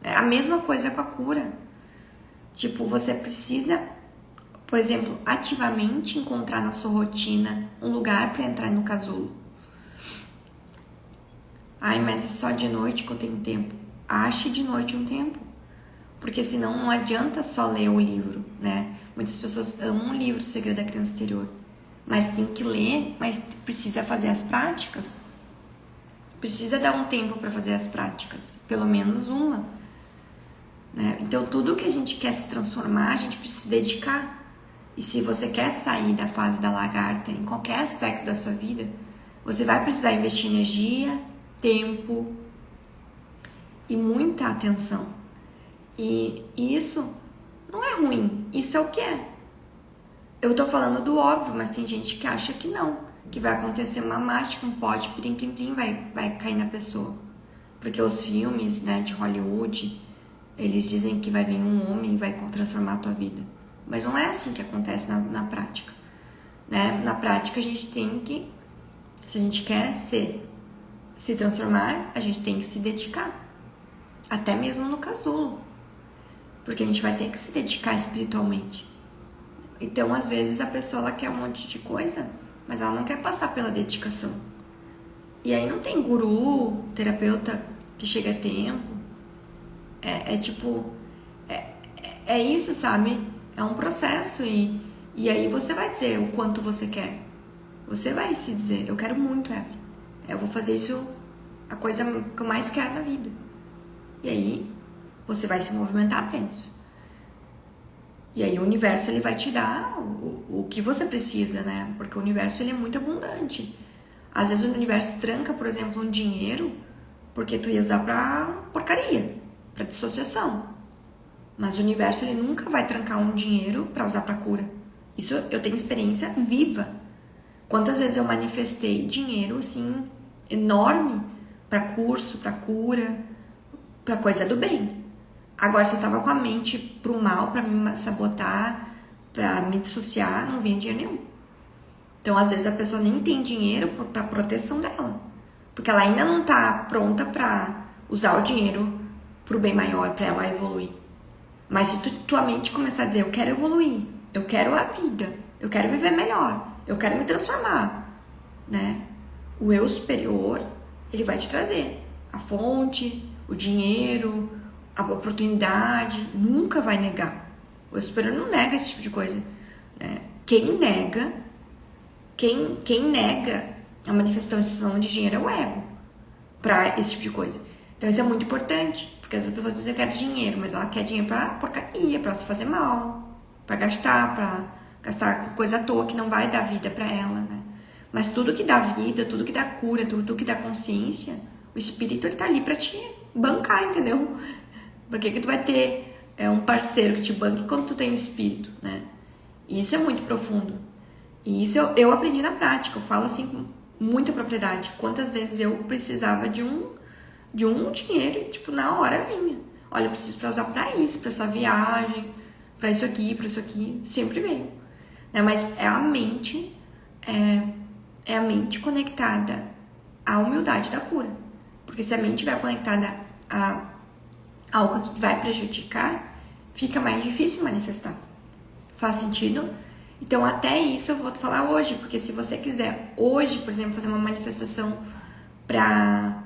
A mesma coisa com a cura. Tipo, você precisa, por exemplo, ativamente encontrar na sua rotina um lugar para entrar no casulo. Ai, mas é só de noite que eu tenho tempo. Ache de noite um tempo. Porque senão não adianta só ler o livro, né? Muitas pessoas amam o livro O Segredo da Criança Interior. Mas tem que ler, mas precisa fazer as práticas. Precisa dar um tempo para fazer as práticas. Pelo menos uma. Né? Então, tudo que a gente quer se transformar, a gente precisa se dedicar. E se você quer sair da fase da lagarta em qualquer aspecto da sua vida, você vai precisar investir energia, tempo e muita atenção. E isso não é ruim, isso é o que é. Eu tô falando do óbvio, mas tem gente que acha que não, que vai acontecer uma mágica, um pote, plim, plim, plim, vai cair na pessoa. Porque os filmes, né, de Hollywood, eles dizem que vai vir um homem e vai transformar a tua vida. Mas não é assim que acontece na prática. Né? Na prática, a gente tem que, se a gente quer se transformar, a gente tem que se dedicar. Até mesmo no casulo. Porque a gente vai ter que se dedicar espiritualmente. Então, às vezes, a pessoa ela quer um monte de coisa, mas ela não quer passar pela dedicação. E aí não tem guru, terapeuta que chega a tempo. É isso, sabe? É um processo e aí você vai dizer o quanto você quer. Você vai se dizer, eu quero muito, Evelyn. Eu vou fazer isso, a coisa que eu mais quero na vida. E aí você vai se movimentar para isso. E aí o universo ele vai te dar o que você precisa, né? Porque o universo ele é muito abundante. Às vezes o universo tranca, por exemplo, um dinheiro porque tu ia usar pra porcaria, pra dissociação. Mas o universo ele nunca vai trancar um dinheiro pra usar pra cura. Isso eu tenho experiência viva. Quantas vezes eu manifestei dinheiro assim enorme pra curso, pra cura, pra coisa do bem. Agora, se eu tava com a mente pro mal, pra me sabotar, pra me dissociar, não vinha dinheiro nenhum. Então, às vezes, a pessoa nem tem dinheiro pra proteção dela. Porque ela ainda não tá pronta pra usar o dinheiro pro bem maior, pra ela evoluir. Mas se tua mente começar a dizer, eu quero evoluir, eu quero a vida, eu quero viver melhor, eu quero me transformar, né? O eu superior, ele vai te trazer a fonte, o dinheiro, a oportunidade, nunca vai negar. O eu superior não nega esse tipo de coisa. Né? Quem nega a manifestação de dinheiro é o ego pra esse tipo de coisa. Então isso é muito importante, porque às vezes a pessoa diz eu quero dinheiro, mas ela quer dinheiro pra porcaria, pra se fazer mal, pra gastar com coisa à toa que não vai dar vida pra ela, né? Mas tudo que dá vida, tudo que dá cura, tudo que dá consciência, o espírito ele tá ali pra te bancar, entendeu? Por que tu vai ter um parceiro que te banque quando tu tem um espírito, né? E isso é muito profundo. E isso eu aprendi na prática, eu falo assim com muita propriedade. Quantas vezes eu precisava de um dinheiro e, tipo, na hora vinha. Olha, eu preciso pra usar pra isso, pra essa viagem, pra isso aqui, sempre veio. Né? Mas é a mente conectada à humildade da cura. Porque se a mente vai conectada a algo que vai prejudicar, fica mais difícil manifestar. Faz sentido? Então, até isso eu vou te falar hoje, porque se você quiser hoje, por exemplo, fazer uma manifestação pra,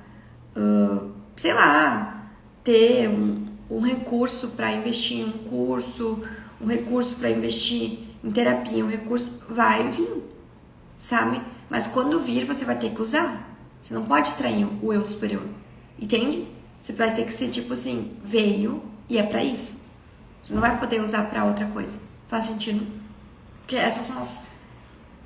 sei lá, ter um recurso para investir em um curso, um recurso para investir em terapia, um recurso, vai vir, sabe? Mas quando vir, você vai ter que usar. Você não pode trair o eu superior, entende? Você vai ter que ser tipo assim, veio e é pra isso. Você não vai poder usar pra outra coisa. Faz sentido? Porque essas são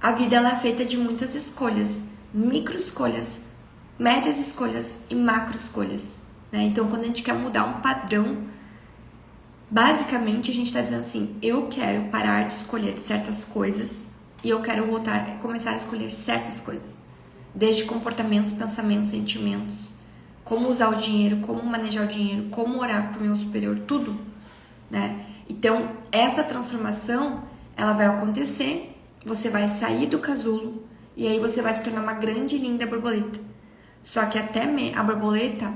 a vida ela é feita de muitas escolhas, micro escolhas, médias escolhas e macro escolhas. Né? Então, quando a gente quer mudar um padrão, basicamente a gente está dizendo assim, eu quero parar de escolher certas coisas e eu quero começar a escolher certas coisas. Desde comportamentos, pensamentos, sentimentos, como usar o dinheiro, como manejar o dinheiro, como orar para o meu superior, tudo, né? Então, essa transformação, ela vai acontecer, você vai sair do casulo e aí você vai se tornar uma grande e linda borboleta. Só que até a borboleta,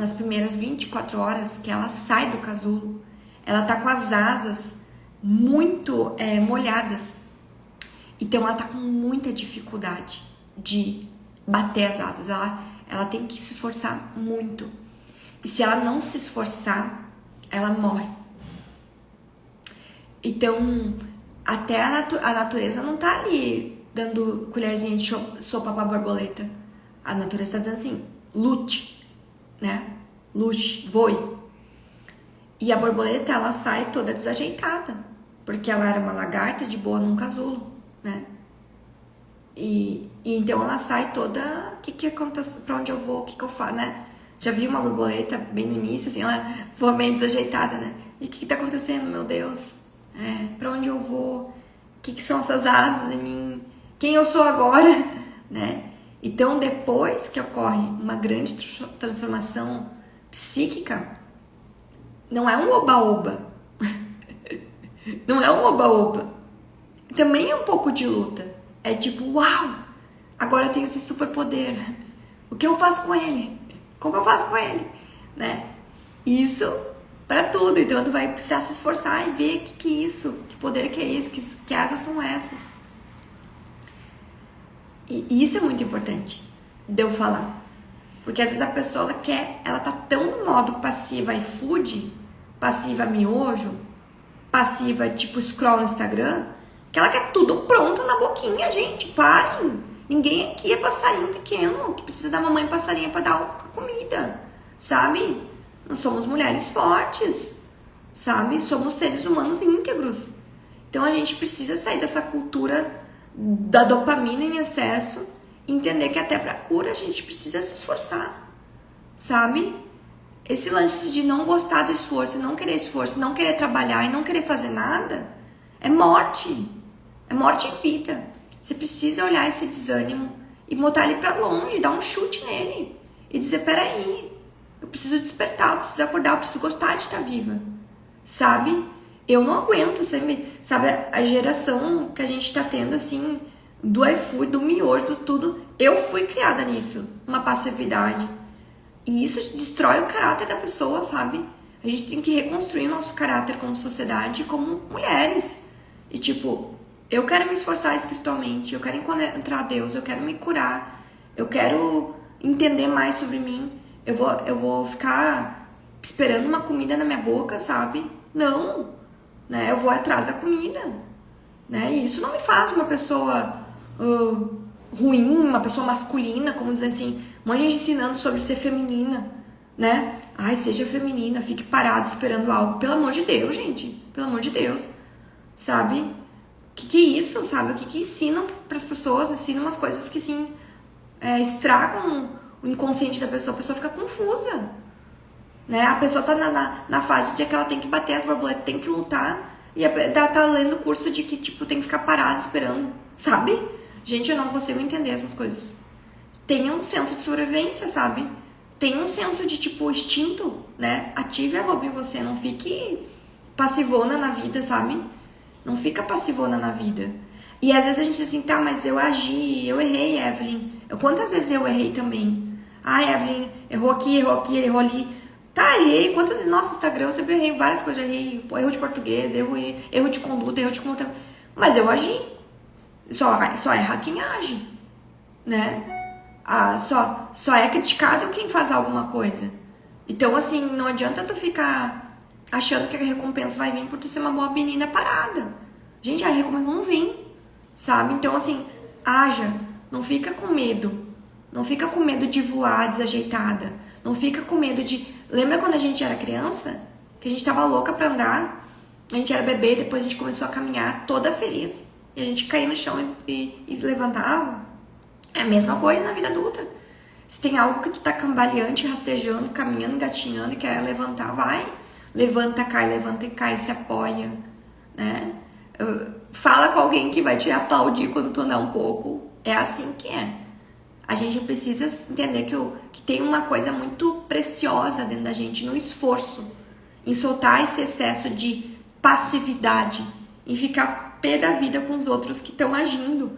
nas primeiras 24 horas que ela sai do casulo, ela tá com as asas muito molhadas. Então ela tá com muita dificuldade de bater as asas. Ela tem que se esforçar muito. E se ela não se esforçar, ela morre. Então, até a natureza não tá ali dando colherzinha de sopa pra borboleta. A natureza tá dizendo assim, lute, né? Lute, voe. E a borboleta, ela sai toda desajeitada, porque ela era uma lagarta de boa num casulo, né? E então ela sai toda, o que acontece, pra onde eu vou, o que eu faço, né? Já vi uma borboleta bem no início, assim, ela foi meio desajeitada, né? E o que tá acontecendo, meu Deus? Pra onde eu vou? O que são essas asas em mim? Quem eu sou agora? Né? Então, depois que ocorre uma grande transformação psíquica, não é um oba-oba. Não é um oba-oba. Também é um pouco de luta. É tipo, uau! Agora eu tenho esse superpoder. O que eu faço com ele? Como eu faço com ele? Né? Isso para tudo. Então tu vai precisar se esforçar e ver que é isso, que poder que é esse, que asas são essas. E isso é muito importante de eu falar. Porque às vezes a pessoa ela tá tão no modo passiva iFood, passiva miojo, passiva tipo scroll no Instagram, que ela quer tudo pronto na boquinha, gente. Parem! Ninguém aqui é passarinho pequeno que precisa da mamãe passarinha para dar a comida, sabe? Nós somos mulheres fortes, sabe? Somos seres humanos íntegros. Então a gente precisa sair dessa cultura da dopamina em excesso, entender que até para cura a gente precisa se esforçar, sabe? Esse lance de não gostar do esforço, não querer trabalhar e não querer fazer nada, é morte em vida. Você precisa olhar esse desânimo e botar ele pra longe, dar um chute nele e dizer, peraí, eu preciso despertar, eu preciso acordar, eu preciso gostar de estar viva, sabe? Eu não aguento, sabe? A geração que a gente tá tendo, assim, do iFood, do miojo, do tudo, eu fui criada nisso, uma passividade. E isso destrói o caráter da pessoa, sabe? A gente tem que reconstruir o nosso caráter como sociedade, como mulheres. E tipo, eu quero me esforçar espiritualmente, eu quero encontrar Deus, eu quero me curar, eu quero entender mais sobre mim. Eu vou ficar esperando uma comida na minha boca, sabe? Não, né? Eu vou atrás da comida, né? E isso não me faz uma pessoa ruim, uma pessoa masculina, como dizer assim, um monte de gente ensinando sobre ser feminina, né? Ai, seja feminina, fique parada esperando algo. Pelo amor de Deus, gente, pelo amor de Deus, sabe? O que é isso, sabe? O que ensinam para as pessoas? Ensinam umas coisas que, assim, estragam o inconsciente da pessoa. A pessoa fica confusa, né? A pessoa tá na fase de que ela tem que bater as borboletas, tem que lutar. E ela tá lendo o curso de que, tipo, tem que ficar parada esperando, sabe? Gente, eu não consigo entender essas coisas. Tenha um senso de sobrevivência, sabe? Tenha um senso de, tipo, instinto, né? Ative a lobo em você, não fique passivona na vida, sabe? Não fica passivona na vida. E às vezes a gente diz assim, tá, mas eu agi, eu errei, Evelyn. Quantas vezes eu errei também? Ah, Evelyn, errou aqui, errou ali. Tá, errei. Quantas vezes? Nossa, Instagram, eu sempre errei várias coisas. Errei erro de português, erro de conduta, erro de comportamento. Mas eu agi. Só erra quem age, né? Só é criticado quem faz alguma coisa. Então, assim, não adianta tu ficar achando que a recompensa vai vir por tu ser uma boa menina parada. Gente, a recompensa não vem, sabe? Então, assim, haja. Não fica com medo. Não fica com medo de voar desajeitada. Não fica com medo de... Lembra quando a gente era criança? Que a gente tava louca pra andar? A gente era bebê, depois a gente começou a caminhar toda feliz. E a gente caía no chão e se levantava. É a mesma coisa na vida adulta. Se tem algo que tu tá cambaleante, rastejando, caminhando, engatinhando e quer levantar, vai. Levanta e cai, se apoia, né? Fala com alguém que vai te aplaudir quando tu andar um pouco. É assim que é. A gente precisa entender que tem uma coisa muito preciosa dentro da gente, no esforço, em soltar esse excesso de passividade, em ficar pé da vida com os outros que estão agindo.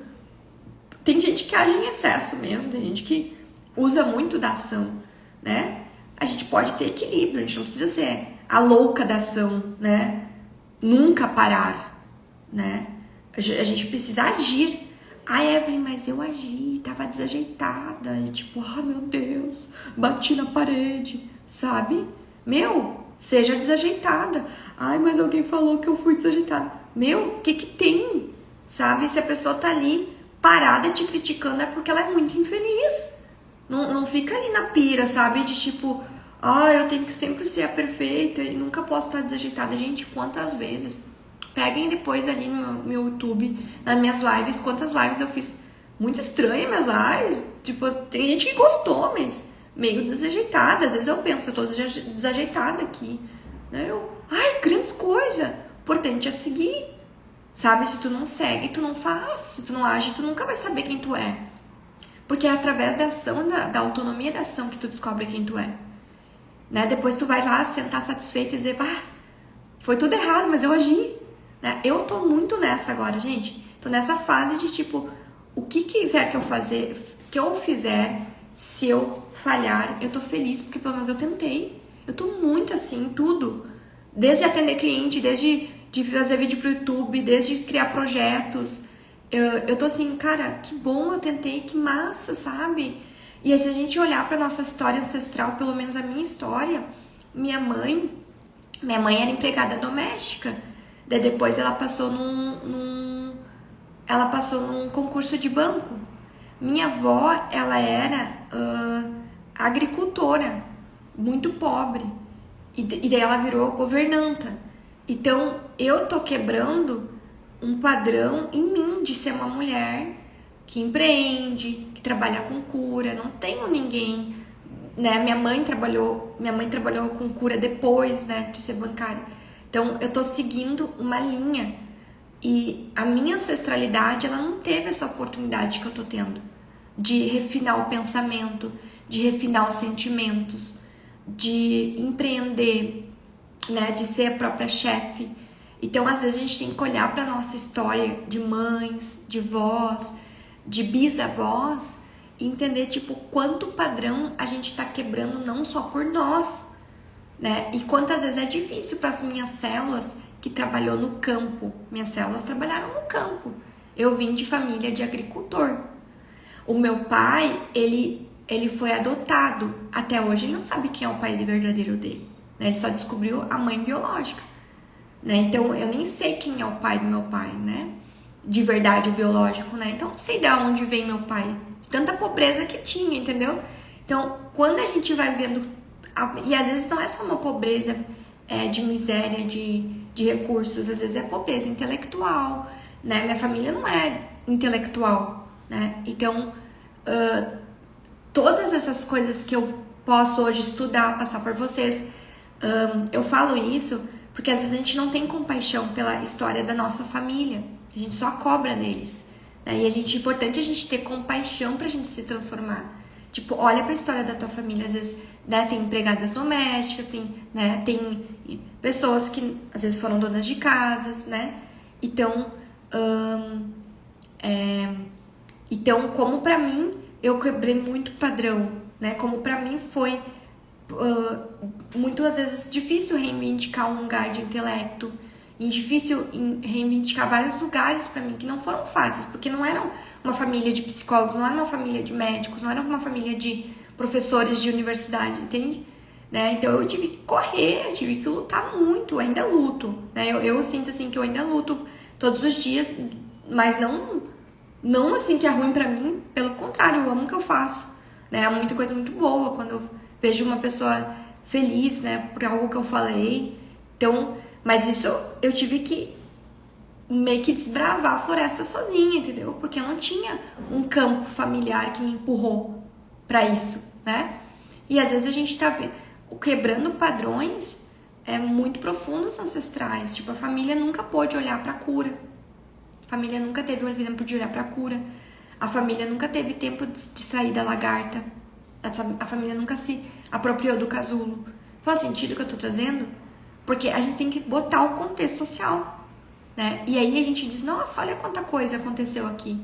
Tem gente que age em excesso mesmo, tem gente que usa muito da ação, né? a gente pode ter equilíbrio, a gente não precisa ser a louca da ação, né? Nunca parar, né? A gente precisa agir. Evelyn, mas eu agi, tava desajeitada, e tipo, meu Deus, bati na parede, sabe? Seja desajeitada. Mas alguém falou que eu fui desajeitada. O que tem? Sabe? Se a pessoa tá ali parada te criticando é porque ela é muito infeliz. Não fica ali na pira, sabe? De tipo, eu tenho que sempre ser a perfeita e nunca posso estar desajeitada. Gente, quantas vezes? Peguem depois ali no meu YouTube, nas minhas lives, quantas lives eu fiz. Muito estranho minhas lives. Tipo, tem gente que gostou, mas meio desajeitada. Às vezes eu penso, eu tô desajeitada aqui. Né? Grandes coisas. Importante é seguir. Sabe? Se tu não segue, tu não faz. Se tu não age, tu nunca vai saber quem tu é. Porque é através da ação, da autonomia da ação que tu descobre quem tu é. Né? Depois tu vai lá sentar satisfeita e dizer, foi tudo errado, mas eu agi. Né? Eu tô muito nessa agora, gente. Tô nessa fase de tipo, o que quiser que eu fizer, se eu falhar, eu tô feliz, porque pelo menos eu tentei. Eu tô muito assim, em tudo. Desde atender cliente, desde de fazer vídeo pro YouTube, desde criar projetos. Eu tô assim, cara, que bom eu tentei, que massa, sabe? E aí, se a gente olhar pra nossa história ancestral, pelo menos a minha história, minha mãe era empregada doméstica. Daí depois ela passou num concurso de banco. Minha avó, ela era agricultora, muito pobre. E daí ela virou governanta. Então, eu tô quebrando um padrão em mim de ser uma mulher que empreende, que trabalha com cura. Não tenho ninguém, né? Minha mãe trabalhou com cura depois, né, de ser bancária. Então, eu tô seguindo uma linha e a minha ancestralidade, ela não teve essa oportunidade que eu tô tendo de refinar o pensamento, de refinar os sentimentos, de empreender, né, de ser a própria chefe. Então, às vezes, a gente tem que olhar para nossa história de mães, de vós, de bisavós e entender, tipo, quanto padrão a gente tá quebrando não só por nós, né? E quantas vezes é difícil para as minhas células que trabalhou no campo. Minhas células trabalharam no campo. Eu vim de família de agricultor. O meu pai, ele foi adotado. Até hoje ele não sabe quem é o pai verdadeiro dele, né? Ele só descobriu a mãe biológica, né? Então eu nem sei quem é o pai do meu pai, né? De verdade, o biológico, né? Então não sei de onde vem meu pai. De tanta pobreza que tinha, entendeu? Então, quando a gente vai vendo... E às vezes não é só uma pobreza de miséria, de recursos. Às vezes é pobreza intelectual, né? Minha família não é intelectual, né? Então, todas essas coisas que eu posso hoje estudar, passar por vocês, eu falo isso porque às vezes a gente não tem compaixão pela história da nossa família. A gente só cobra deles, né? E é importante a gente ter compaixão pra gente se transformar. Tipo, olha pra história da tua família. Às vezes, né, tem empregadas domésticas, tem pessoas que às vezes foram donas de casas, né? Então, como pra mim, eu quebrei muito padrão, né? Como pra mim foi muitas vezes difícil reivindicar um lugar de intelecto, e difícil reivindicar vários lugares pra mim que não foram fáceis, porque não eram uma família de psicólogos, não era uma família de médicos, não era uma família de professores de universidade, entende? Né? Então eu tive que correr, eu tive que lutar muito, eu ainda luto, né? Eu sinto assim que eu ainda luto todos os dias, mas não assim que é ruim pra mim, pelo contrário, eu amo o que eu faço, né? É muita coisa muito boa quando eu vejo uma pessoa feliz, né, por algo que eu falei. Então, mas isso eu tive que meio que desbravar a floresta sozinha, entendeu? Porque eu não tinha um campo familiar que me empurrou pra isso, né? E às vezes a gente tá quebrando padrões muito profundos ancestrais. Tipo, a família nunca pôde olhar pra cura. A família nunca teve o tempo de olhar pra cura. A família nunca teve tempo de sair da lagarta. A família nunca se apropriou do casulo. Faz sentido o que eu tô trazendo? Porque a gente tem que botar o contexto social, né? E aí a gente diz, nossa, olha quanta coisa aconteceu aqui,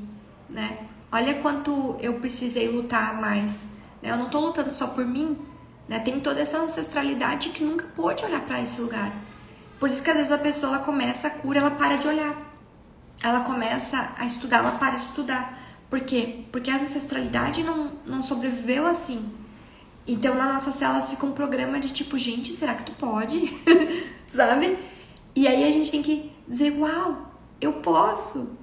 né? Olha quanto eu precisei lutar mais, né? Eu não tô lutando só por mim, né? Tem toda essa ancestralidade que nunca pôde olhar para esse lugar. Por isso que às vezes a pessoa ela começa a cura, ela para de olhar. Ela começa a estudar, ela para de estudar. Por quê? Porque a ancestralidade não sobreviveu assim. Então, nas nossas células fica um programa de tipo, gente, será que tu pode? Sabe? E aí a gente tem que dizer, uau, eu posso,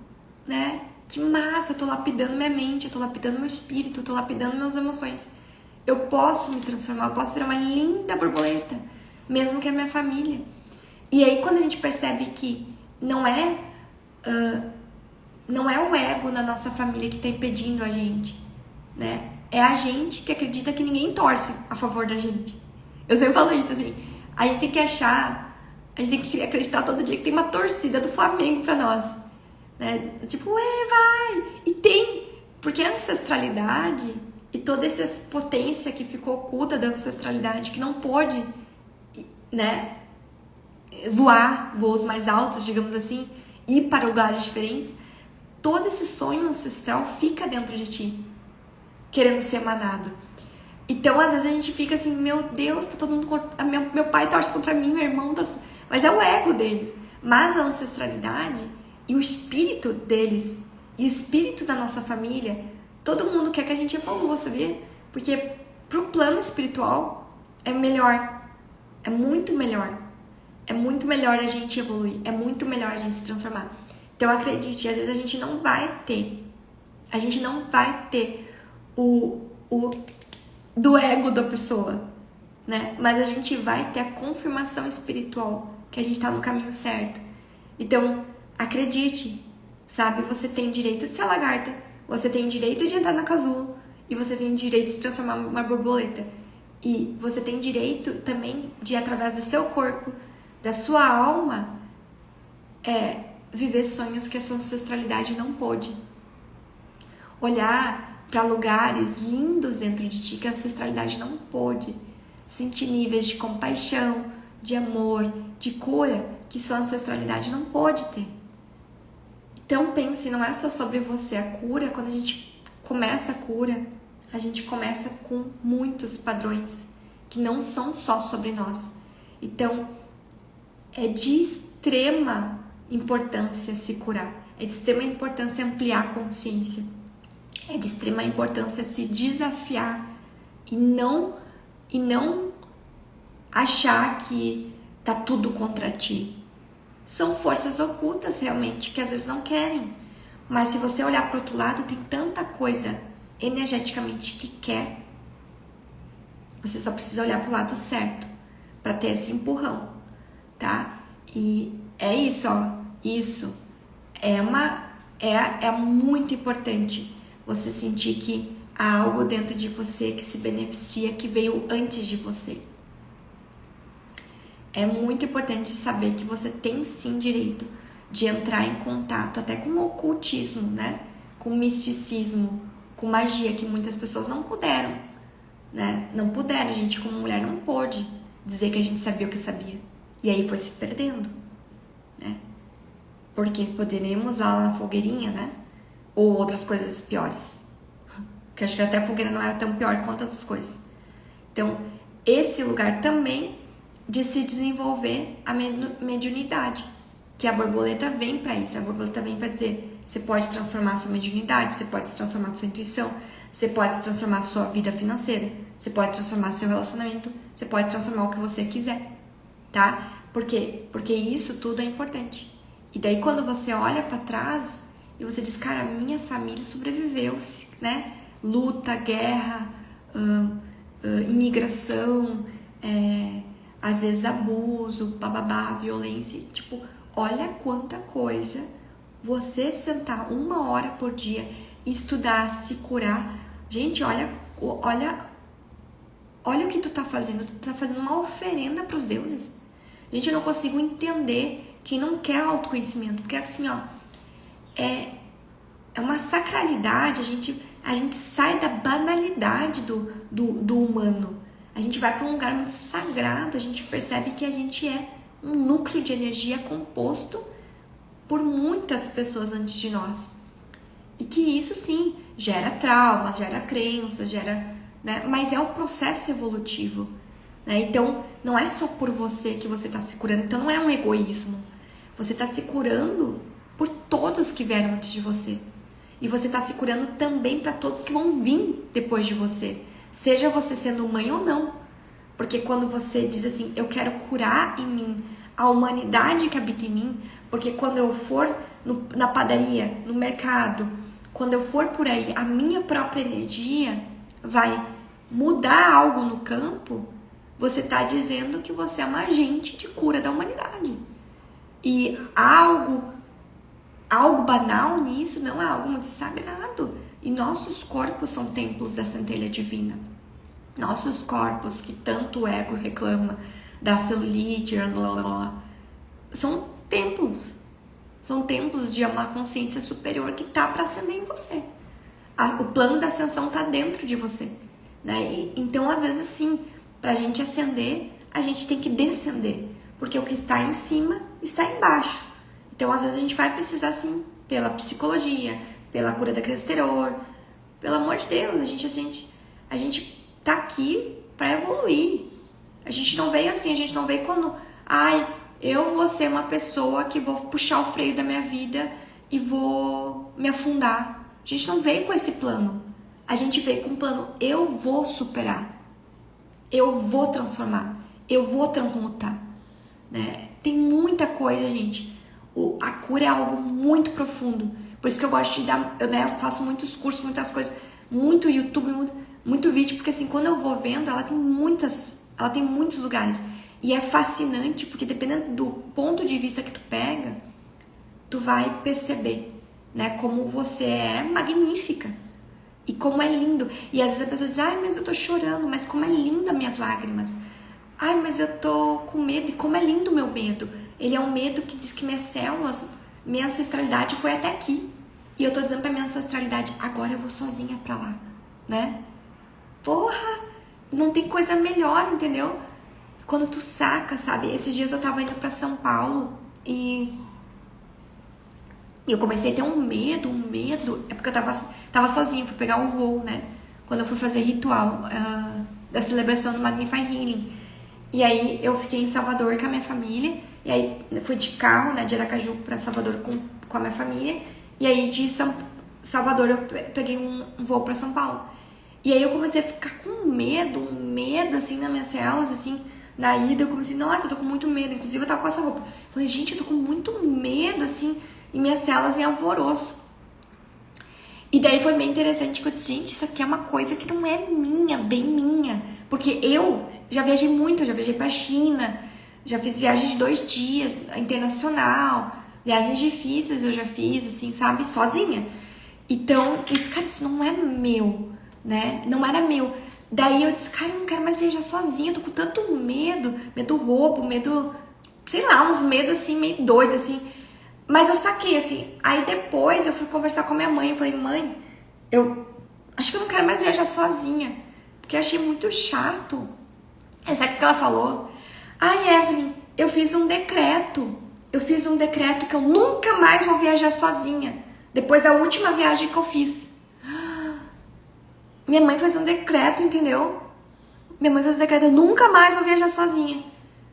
né? Que massa, eu tô lapidando minha mente, eu tô lapidando meu espírito, eu tô lapidando minhas emoções. Eu posso me transformar, eu posso virar uma linda borboleta, mesmo que a minha família. E aí, quando a gente percebe que não é o ego na nossa família que tá impedindo a gente, né? É a gente que acredita que ninguém torce a favor da gente. Eu sempre falo isso, assim, a gente tem que acreditar todo dia que tem uma torcida do Flamengo pra nós, né? Tipo, vai! E tem, porque a ancestralidade e toda essa potência que ficou oculta da ancestralidade, que não pôde, né, voar voos mais altos, digamos assim, ir para lugares diferentes, todo esse sonho ancestral fica dentro de ti, querendo ser emanado. Então, às vezes a gente fica assim, meu Deus, tá todo mundo meu pai torce contra mim, meu irmão torce, mas é o ego deles. Mas a ancestralidade e o espírito deles e o espírito da nossa família, todo mundo quer que a gente evolua, sabia? Porque pro plano espiritual é melhor, é muito melhor. É muito melhor a gente evoluir, é muito melhor a gente se transformar. Então acredite, às vezes a gente não vai ter o do ego da pessoa, né? Mas a gente vai ter a confirmação espiritual que a gente tá no caminho certo. Então, acredite, sabe? Você tem direito de ser lagarta, você tem direito de entrar na casulo e você tem direito de se transformar em uma borboleta. E você tem direito também de, através do seu corpo, da sua alma, viver sonhos que a sua ancestralidade não pôde. Olhar para lugares lindos dentro de ti que a ancestralidade não pôde. Sentir níveis de compaixão, de amor, de cura que sua ancestralidade não pôde ter. Então pense, não é só sobre você. A cura, quando a gente começa a cura, a gente começa com muitos padrões que não são só sobre nós. Então, é de extrema importância se curar. É de extrema importância ampliar a consciência. É de extrema importância se desafiar e não achar que tá tudo contra ti. São forças ocultas realmente que às vezes não querem. Mas se você olhar para o outro lado, tem tanta coisa energeticamente que quer. Você só precisa olhar para o lado certo para ter esse empurrão, tá? E é isso, ó. Isso é muito importante você sentir que há algo dentro de você que se beneficia, que veio antes de você. É muito importante saber que você tem sim direito de entrar em contato até com o ocultismo, né? Com o misticismo, com magia, que muitas pessoas não puderam, né? Não puderam, a gente como mulher não pôde dizer que a gente sabia o que sabia. E aí foi se perdendo, né? Porque poderíamos usar na fogueirinha, né? Ou outras coisas piores. Porque acho que até a fogueira não era tão pior quanto essas coisas. Então, esse lugar também de se desenvolver a mediunidade. Que a borboleta vem para isso. A borboleta vem para dizer, você pode transformar a sua mediunidade, você pode se transformar a sua intuição, você pode se transformar a sua vida financeira, você pode transformar seu relacionamento, você pode transformar o que você quiser, tá? Por quê? Porque isso tudo é importante. E daí quando você olha para trás e você diz, cara, minha família sobreviveu, né? Luta, guerra, imigração, às vezes abuso, bababá, violência, tipo, olha quanta coisa você sentar 1 hora por dia, estudar, se curar. Gente, olha o que tu tá fazendo. Tu tá fazendo uma oferenda pros deuses. Gente, eu não consigo entender quem não quer autoconhecimento, porque assim, ó, é uma sacralidade, a gente sai da banalidade do humano. A gente vai para um lugar muito sagrado, a gente percebe que a gente é um núcleo de energia composto por muitas pessoas antes de nós. E que isso sim gera traumas, gera crenças, gera, né? Mas é o processo evolutivo, né? Então, não é só por você que você está se curando. Então, não é um egoísmo. Você está se curando por todos que vieram antes de você. E você está se curando também para todos que vão vir depois de você. Seja você sendo mãe ou não. Porque quando você diz assim, eu quero curar em mim a humanidade que habita em mim, porque quando eu for na padaria, no mercado, quando eu for por aí, a minha própria energia vai mudar algo no campo, você está dizendo que você é um agente de cura da humanidade. E algo banal nisso não é algo muito sagrado. E nossos corpos são templos da centelha divina. Nossos corpos, que tanto o ego reclama da celulite, são templos. São templos de uma consciência superior que está para ascender em você. O plano da ascensão está dentro de você, né? Então, às vezes, sim, para a gente ascender, a gente tem que descender. Porque o que está em cima está embaixo. Então, às vezes, a gente vai precisar, sim, pela psicologia, pela cura da criança exterior. Pelo amor de Deus, a gente tá aqui para evoluir. A gente não veio assim, a gente não veio quando... eu vou ser uma pessoa que vou puxar o freio da minha vida e vou me afundar. A gente não veio com esse plano. A gente veio com o plano, eu vou superar. Eu vou transformar. Eu vou transmutar. Né? Tem muita coisa, gente. A cura é algo muito profundo. Por isso que eu gosto de dar... Eu faço muitos cursos, muitas coisas. Muito YouTube, muito vídeo. Porque assim, quando eu vou vendo, ela tem muitos lugares. E é fascinante, porque dependendo do ponto de vista que tu pega, tu vai perceber, né, como você é magnífica. E como é lindo. E às vezes a pessoa diz, mas eu tô chorando, mas como é linda minhas lágrimas. Mas eu tô com medo. E como é lindo o meu medo. Ele é um medo que diz que minhas células, minha ancestralidade foi até aqui. E eu tô dizendo pra minha ancestralidade, agora eu vou sozinha pra lá, né? Porra, não tem coisa melhor, entendeu? Quando tu saca, sabe? Esses dias eu tava indo pra São Paulo e eu comecei a ter um medo. É porque eu tava sozinha, fui pegar um voo, né? Quando eu fui fazer ritual da celebração do Magnify Healing. E aí eu fiquei em Salvador com a minha família. E aí fui de carro, né? De Aracaju pra Salvador com a minha família. E aí de Salvador eu peguei um voo pra São Paulo. E aí eu comecei a ficar com um medo assim nas minhas células, assim. Na ida eu comecei, nossa, eu tô com muito medo. Inclusive eu tava com essa roupa. Eu falei, gente, eu tô com muito medo, assim, e minhas células em alvoroço. E daí foi bem interessante que eu disse, gente, isso aqui é uma coisa que não é minha, bem minha. Porque eu já viajei muito, eu já viajei pra China, já fiz viagens de 2 dias, internacional, viagens difíceis eu já fiz, assim, sabe, sozinha. Então, eu disse, cara, isso não é meu, né? Não era meu. Daí eu disse, cara, eu não quero mais viajar sozinha, eu tô com tanto medo roubo, medo, sei lá, uns medos assim, meio doido, assim. Mas eu saquei, assim, aí depois eu fui conversar com a minha mãe, eu falei, mãe, eu acho que eu não quero mais viajar sozinha, porque eu achei muito chato. Sabe o que ela falou? Evelyn, eu fiz um decreto que eu nunca mais vou viajar sozinha, depois da última viagem que eu fiz. Minha mãe fez um decreto, entendeu? Minha mãe fez um decreto, eu nunca mais vou viajar sozinha,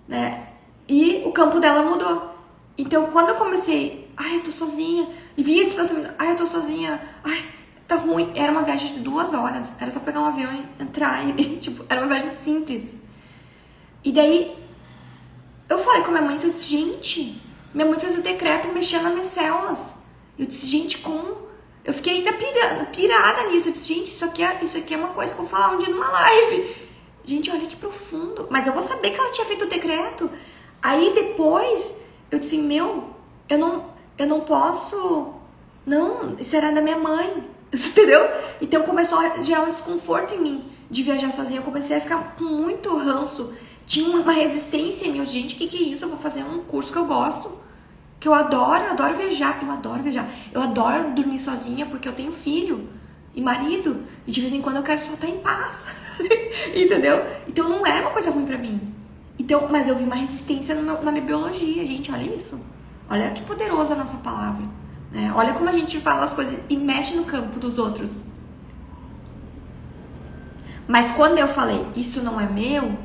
né? E o campo dela mudou. Então, quando eu comecei, eu tô sozinha, e vi esse pensamento, eu tô sozinha, tá ruim. Era uma viagem de 2 horas, era só pegar um avião e entrar, e tipo, era uma viagem simples. E daí, eu falei com a minha mãe, eu disse, gente, minha mãe fez o decreto mexendo nas minhas células. Eu disse, gente, como? Eu fiquei ainda pirada nisso. Eu disse, gente, isso aqui é uma coisa que eu vou falar um dia numa live. Gente, olha que profundo. Mas eu vou saber que ela tinha feito o decreto. Aí depois, eu disse, eu não posso... Não, isso era da minha mãe. Entendeu? Então começou a gerar um desconforto em mim de viajar sozinha. Eu comecei a ficar com muito ranço. Tinha uma resistência em mim. Gente, o que é isso? Eu vou fazer um curso que eu gosto. Que eu adoro viajar, eu adoro dormir sozinha porque eu tenho filho e marido, e de vez em quando eu quero só estar em paz, entendeu? Então não é uma coisa ruim pra mim. Então, mas eu vi uma resistência na minha biologia, gente, olha isso. Olha que poderosa a nossa palavra, né? Olha como a gente fala as coisas e mexe no campo dos outros. Mas quando eu falei, isso não é meu,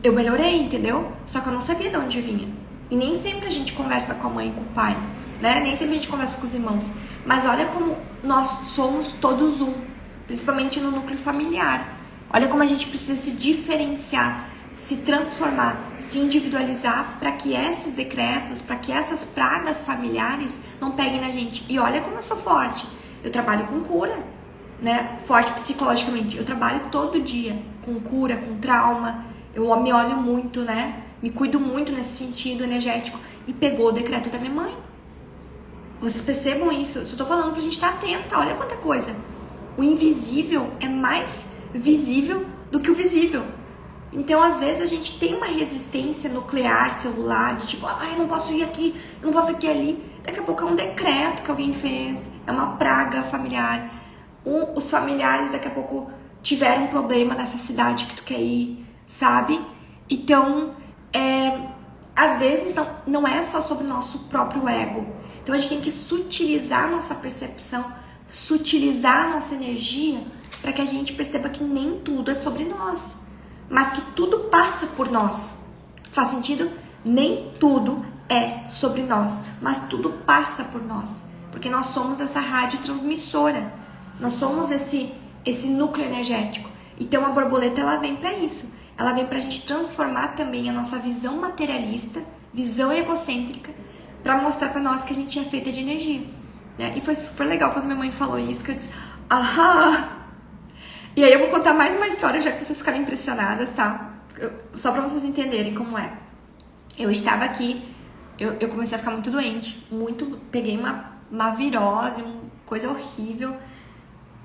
eu melhorei, entendeu? Só que eu não sabia de onde vinha. E nem sempre a gente conversa com a mãe e com o pai, né? Nem sempre a gente conversa com os irmãos. Mas olha como nós somos todos um, principalmente no núcleo familiar. Olha como a gente precisa se diferenciar, se transformar, se individualizar para que esses decretos, para que essas pragas familiares não peguem na gente. E olha como eu sou forte. Eu trabalho com cura, né? Forte psicologicamente. Eu trabalho todo dia com cura, com trauma. Eu me olho muito, né? Me cuido muito nesse sentido energético. E pegou o decreto da minha mãe. Vocês percebam isso? Eu só tô falando pra gente estar atenta. Olha quanta coisa. O invisível é mais visível do que o visível. Então, às vezes, a gente tem uma resistência nuclear, celular, de tipo, eu não posso ir aqui, eu não posso ir ali. Daqui a pouco é um decreto que alguém fez, é uma praga familiar. Os familiares, daqui a pouco, tiveram um problema nessa cidade que tu quer ir, sabe? Então, às vezes, não é só sobre o nosso próprio ego. Então, a gente tem que sutilizar a nossa percepção, sutilizar a nossa energia, para que a gente perceba que nem tudo é sobre nós, mas que tudo passa por nós. Faz sentido? Nem tudo é sobre nós, mas tudo passa por nós, porque nós somos essa radiotransmissora, nós somos esse núcleo energético. Então a borboleta, ela vem para isso, ela vem pra gente transformar também a nossa visão materialista, visão egocêntrica, para mostrar para nós que a gente é feita de energia, né? E foi super legal quando minha mãe falou isso, que eu disse, aham. E aí eu vou contar mais uma história, já que vocês ficarem impressionadas, tá? Só pra vocês entenderem como é. Eu estava aqui, eu comecei a ficar muito doente, peguei uma virose, uma coisa horrível.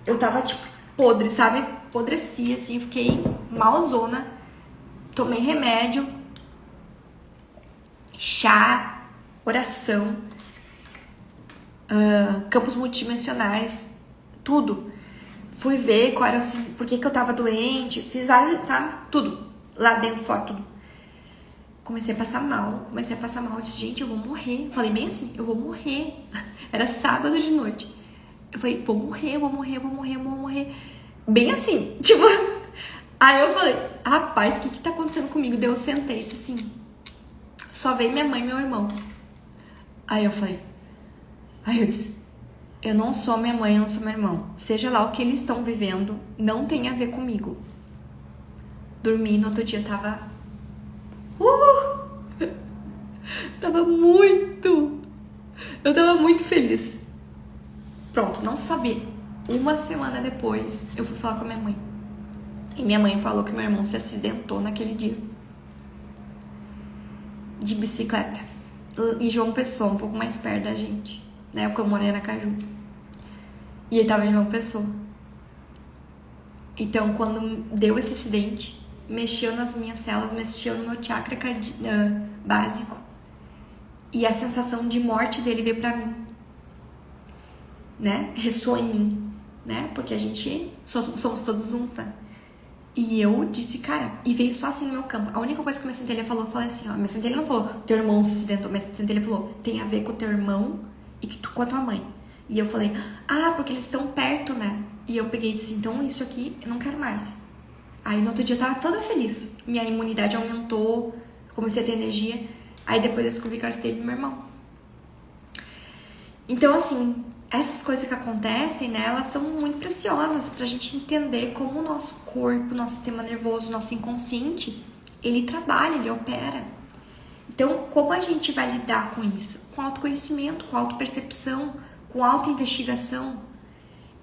Eu tava, tipo, podre, sabe? Podreci, assim, fiquei malzona. Tomei remédio, chá, oração, campos multidimensionais, tudo. Fui ver qual era por que eu tava doente, fiz várias, tá? Tudo. Lá dentro, fora, tudo. Comecei a passar mal. Eu disse, gente, eu vou morrer. Falei bem assim, eu vou morrer. Era sábado de noite. Eu falei, vou morrer. Bem assim, tipo... Aí eu falei, rapaz, o que tá acontecendo comigo? Daí eu sentei e disse assim, só veio minha mãe e meu irmão. Aí eu disse, eu não sou minha mãe, eu não sou meu irmão. Seja lá o que eles estão vivendo, não tem a ver comigo. Dormi, no outro dia tava... Eu tava muito feliz. Pronto, não sabia. Uma semana depois, eu fui falar com a minha mãe. E minha mãe falou que meu irmão se acidentou naquele dia. De bicicleta. Em João Pessoa, um pouco mais perto da gente. Na época eu morei em Aracaju. E ele tava em João Pessoa. Então, quando deu esse acidente, mexeu nas minhas células, mexeu no meu chakra básico. E a sensação de morte dele veio pra mim. Né? Ressoou em mim. Né? Porque a gente somos todos um, tá? E eu disse, cara, e veio só assim no meu campo. A única coisa que minha centelha falou, eu falei assim, ó, minha centelha não falou, teu irmão se acidentou, minha centelha falou, tem a ver com o teu irmão e com a tua mãe. E eu falei, porque eles estão perto, né? E eu peguei e disse, então isso aqui eu não quero mais. Aí no outro dia eu tava toda feliz. Minha imunidade aumentou, comecei a ter energia. Aí depois eu descobri que eu esteve do meu irmão. Então assim, essas coisas que acontecem, né, elas são muito preciosas pra gente entender como o nosso corpo, nosso sistema nervoso, nosso inconsciente, ele trabalha, ele opera. Então, como a gente vai lidar com isso? Com autoconhecimento, com autopercepção, com autoinvestigação.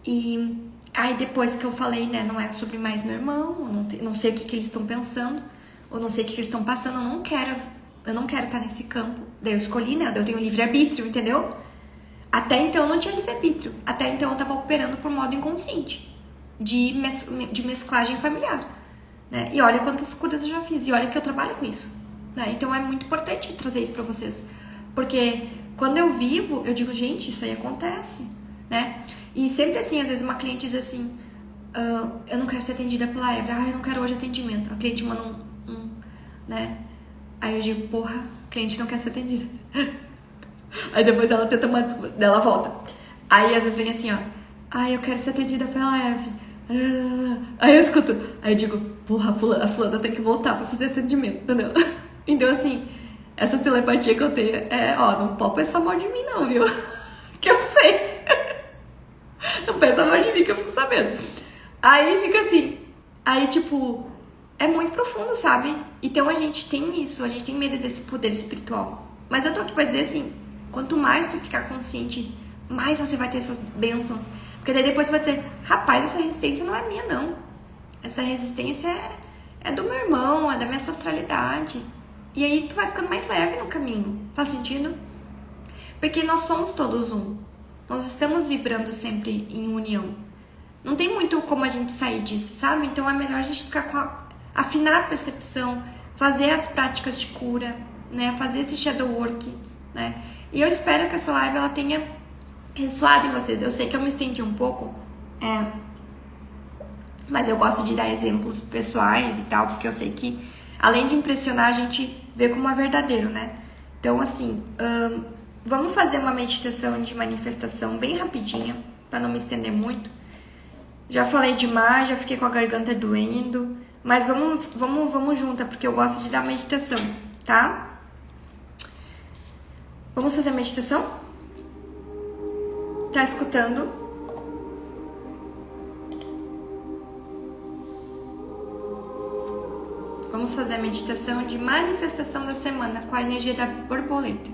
E aí depois que eu falei, né, não é sobre mais meu irmão, eu não sei o que eles estão pensando, eu não sei o que eles estão passando, eu não quero estar nesse campo. Daí eu escolhi, né, eu tenho livre-arbítrio, entendeu? Até então eu não tinha livre-arbítrio. Até então eu tava operando por modo inconsciente. De mesclagem familiar. Né? E olha quantas curas eu já fiz. E olha que eu trabalho com isso. Né? Então é muito importante trazer isso pra vocês. Porque quando eu vivo, eu digo, gente, isso aí acontece. Né? E sempre assim, às vezes uma cliente diz assim, eu não quero ser atendida pela Eve. Eu não quero hoje atendimento. A cliente manda né? Aí eu digo, porra, a cliente não quer ser atendida. Aí depois ela tenta uma desculpa, ela volta. Aí às vezes vem assim, ó, eu quero ser atendida pela Eve, Aí eu escuto, aí eu digo, porra, a fulana tem que voltar pra fazer atendimento, entendeu? Então assim, essa telepatia que eu tenho não pode pensar mal de mim não, viu? Que eu sei. Não pensa mal de mim que eu fico sabendo. Aí fica assim, aí tipo, é muito profundo, sabe? Então a gente tem isso, a gente tem medo desse poder espiritual. Mas eu tô aqui pra dizer assim, quanto mais tu ficar consciente, mais você vai ter essas bênçãos. Porque daí depois você vai dizer, rapaz, essa resistência não é minha não. Essa resistência é do meu irmão, é da minha ancestralidade. E aí tu vai ficando mais leve no caminho. Faz sentido? Porque nós somos todos um. Nós estamos vibrando sempre em união. Não tem muito como a gente sair disso, sabe? Então é melhor a gente ficar afinar a percepção, fazer as práticas de cura, né? Fazer esse shadow work, né? E eu espero que essa live ela tenha ressoado em vocês. Eu sei que eu me estendi um pouco, mas eu gosto de dar exemplos pessoais e tal, porque eu sei que além de impressionar, a gente vê como é verdadeiro, né? Então, assim, vamos fazer uma meditação de manifestação bem rapidinha, para não me estender muito. Já falei demais, já fiquei com a garganta doendo, mas vamos junto, porque eu gosto de dar meditação, tá? Vamos fazer a meditação? Tá escutando? Vamos fazer a meditação de manifestação da semana com a energia da borboleta.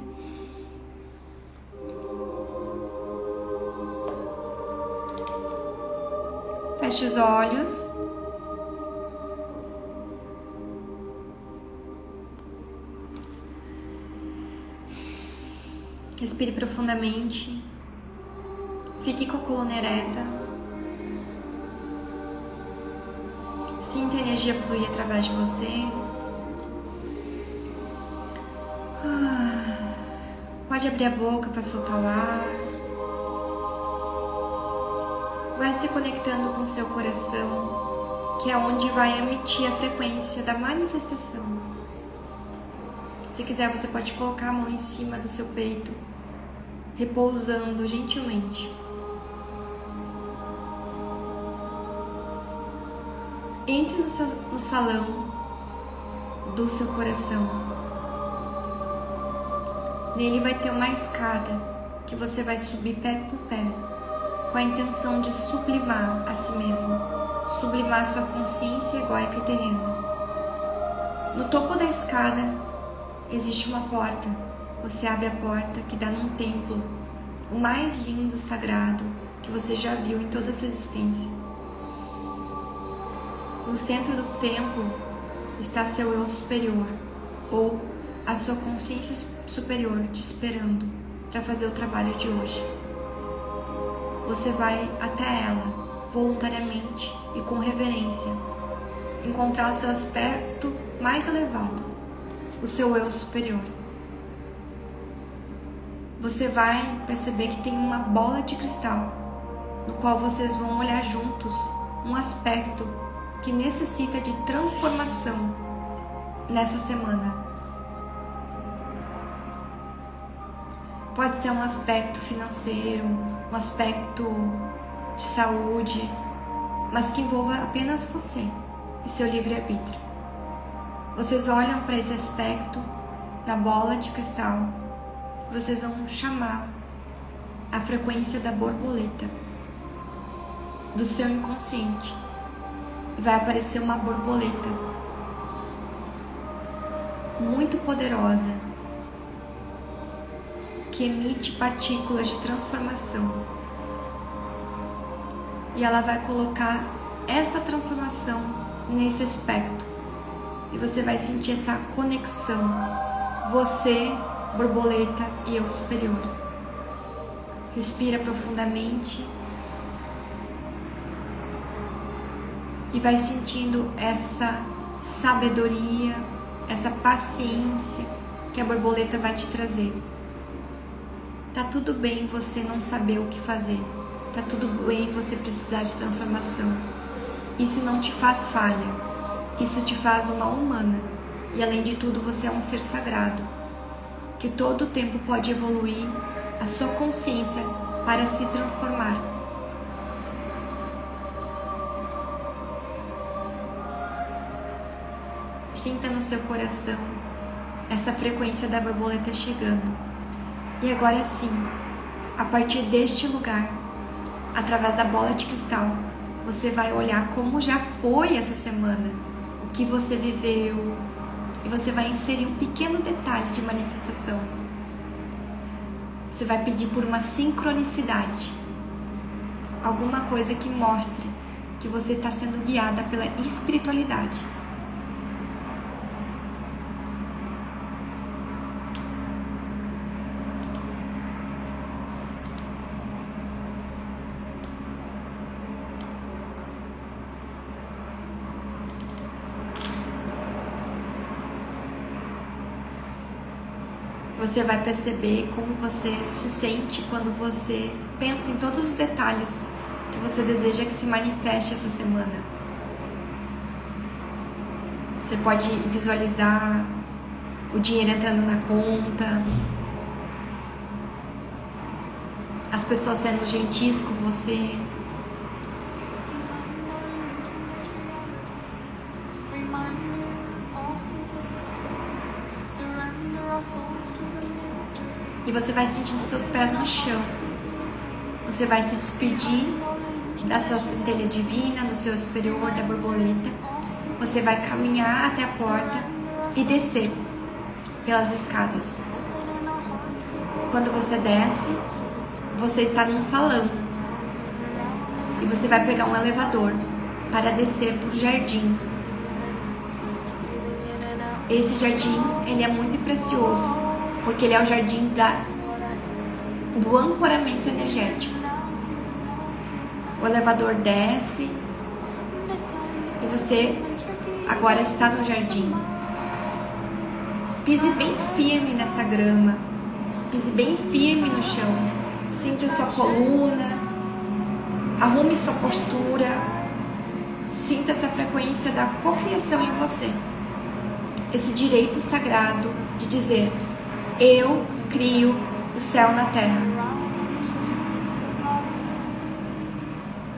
Feche os olhos. Respire profundamente. Fique com a coluna ereta. Sinta a energia fluir através de você. Pode abrir a boca para soltar o ar. Vai se conectando com o seu coração, que é onde vai emitir a frequência da manifestação. Se quiser, você pode colocar a mão em cima do seu peito, repousando gentilmente. Entre no salão do seu coração. Nele vai ter uma escada que você vai subir pé por pé, com a intenção de sublimar a si mesmo, sublimar sua consciência egóica e terrena. No topo da escada existe uma porta. Você abre a porta que dá num templo, o mais lindo, sagrado que você já viu em toda a sua existência. No centro do templo está seu eu superior, ou a sua consciência superior te esperando para fazer o trabalho de hoje. Você vai até ela, voluntariamente e com reverência, encontrar o seu aspecto mais elevado, o seu eu superior. Você vai perceber que tem uma bola de cristal, no qual vocês vão olhar juntos um aspecto que necessita de transformação nessa semana. Pode ser um aspecto financeiro, um aspecto de saúde, mas que envolva apenas você e seu livre-arbítrio. Vocês olham para esse aspecto na bola de cristal, vocês vão chamar a frequência da borboleta do seu inconsciente. E vai aparecer uma borboleta muito poderosa que emite partículas de transformação. E ela vai colocar essa transformação nesse aspecto. E você vai sentir essa conexão. Você, borboleta e eu superior. Respira profundamente. E vai sentindo essa sabedoria, essa paciência que a borboleta vai te trazer. Tá tudo bem você não saber o que fazer. Tá tudo bem você precisar de transformação. Isso não te faz falha. Isso te faz uma humana. E além de tudo, você é um ser sagrado, que todo o tempo pode evoluir a sua consciência para se transformar. Sinta no seu coração essa frequência da borboleta chegando. E agora sim, a partir deste lugar, através da bola de cristal, você vai olhar como já foi essa semana, o que você viveu, e você vai inserir um pequeno detalhe de manifestação. Você vai pedir por uma sincronicidade, alguma coisa que mostre que você está sendo guiada pela espiritualidade. Você vai perceber como você se sente quando você pensa em todos os detalhes que você deseja que se manifeste essa semana. Você pode visualizar o dinheiro entrando na conta, as pessoas sendo gentis com você, e você vai sentindo seus pés no chão. Você vai se despedir da sua centelha divina, do seu superior, da borboleta. Você vai caminhar até a porta e descer pelas escadas. Quando você desce, você está num salão e você vai pegar um elevador para descer para o jardim. Esse jardim, ele é muito precioso, porque ele é o jardim do ancoramento energético. O elevador desce e você agora está no jardim. Pise bem firme nessa grama, pise bem firme no chão. Sinta sua coluna, arrume sua postura, sinta essa frequência da cocriação em você. Esse direito sagrado de dizer: eu crio o céu na terra.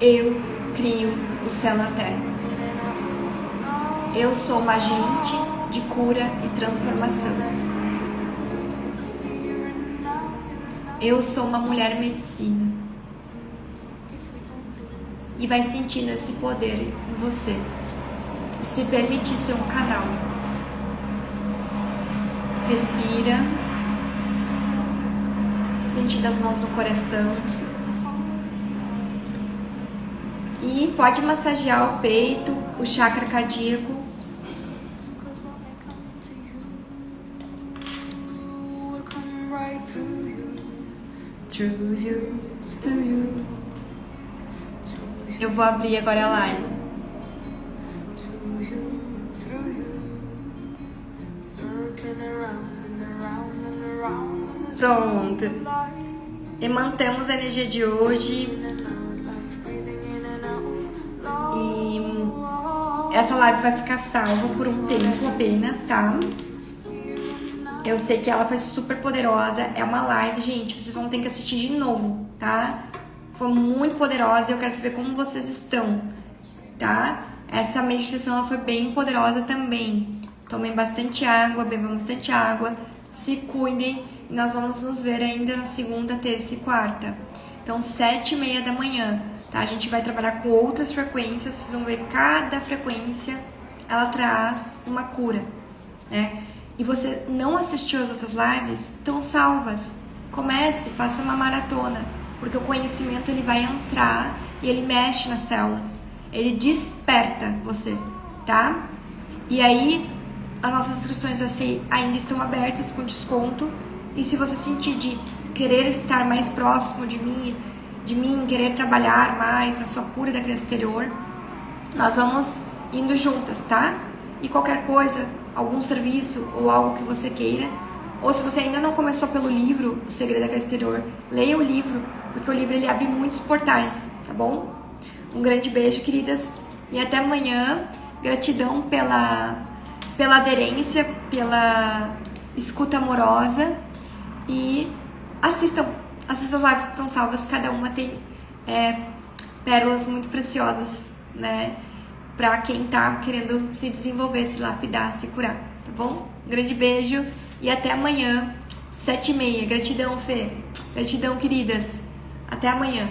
Eu crio o céu na terra. Eu sou uma agente de cura e transformação. Eu sou uma mulher medicina. E vai sentindo esse poder em você. Se permitir ser um canal. Respira, sentindo as mãos no coração, e pode massagear o peito, o chakra cardíaco. Eu vou abrir agora a live. Pronto. E mantemos a energia de hoje. E essa live vai ficar salva por um tempo apenas, tá? Eu sei que ela foi super poderosa. É uma live, gente, vocês vão ter que assistir de novo, tá? Foi muito poderosa e eu quero saber como vocês estão, tá? Essa meditação ela foi bem poderosa também. Tomem bastante água, bebam bastante água, se cuidem. E nós vamos nos ver ainda na segunda, terça e quarta. Então, 7h30 da manhã, tá? A gente vai trabalhar com outras frequências. Vocês vão ver cada frequência, ela traz uma cura, né? E você não assistiu as outras lives, estão salvas. Comece, faça uma maratona, porque o conhecimento ele vai entrar e ele mexe nas células. Ele desperta você, tá? E aí, as nossas inscrições ainda estão abertas com desconto. E se você sentir de querer estar mais próximo de mim, querer trabalhar mais na sua cura da criança interior, nós vamos indo juntas, tá? E qualquer coisa, algum serviço ou algo que você queira, ou se você ainda não começou pelo livro O Segredo da Criança Interior, leia o livro, porque o livro ele abre muitos portais, tá bom? Um grande beijo, queridas, e até amanhã. Gratidão pela aderência, pela escuta amorosa. E assistam as lives que estão salvas, cada uma tem pérolas muito preciosas, né? para quem tá querendo se desenvolver, se lapidar, se curar, tá bom? Um grande beijo e até amanhã, 7h30. Gratidão, Fê. Gratidão, queridas. Até amanhã.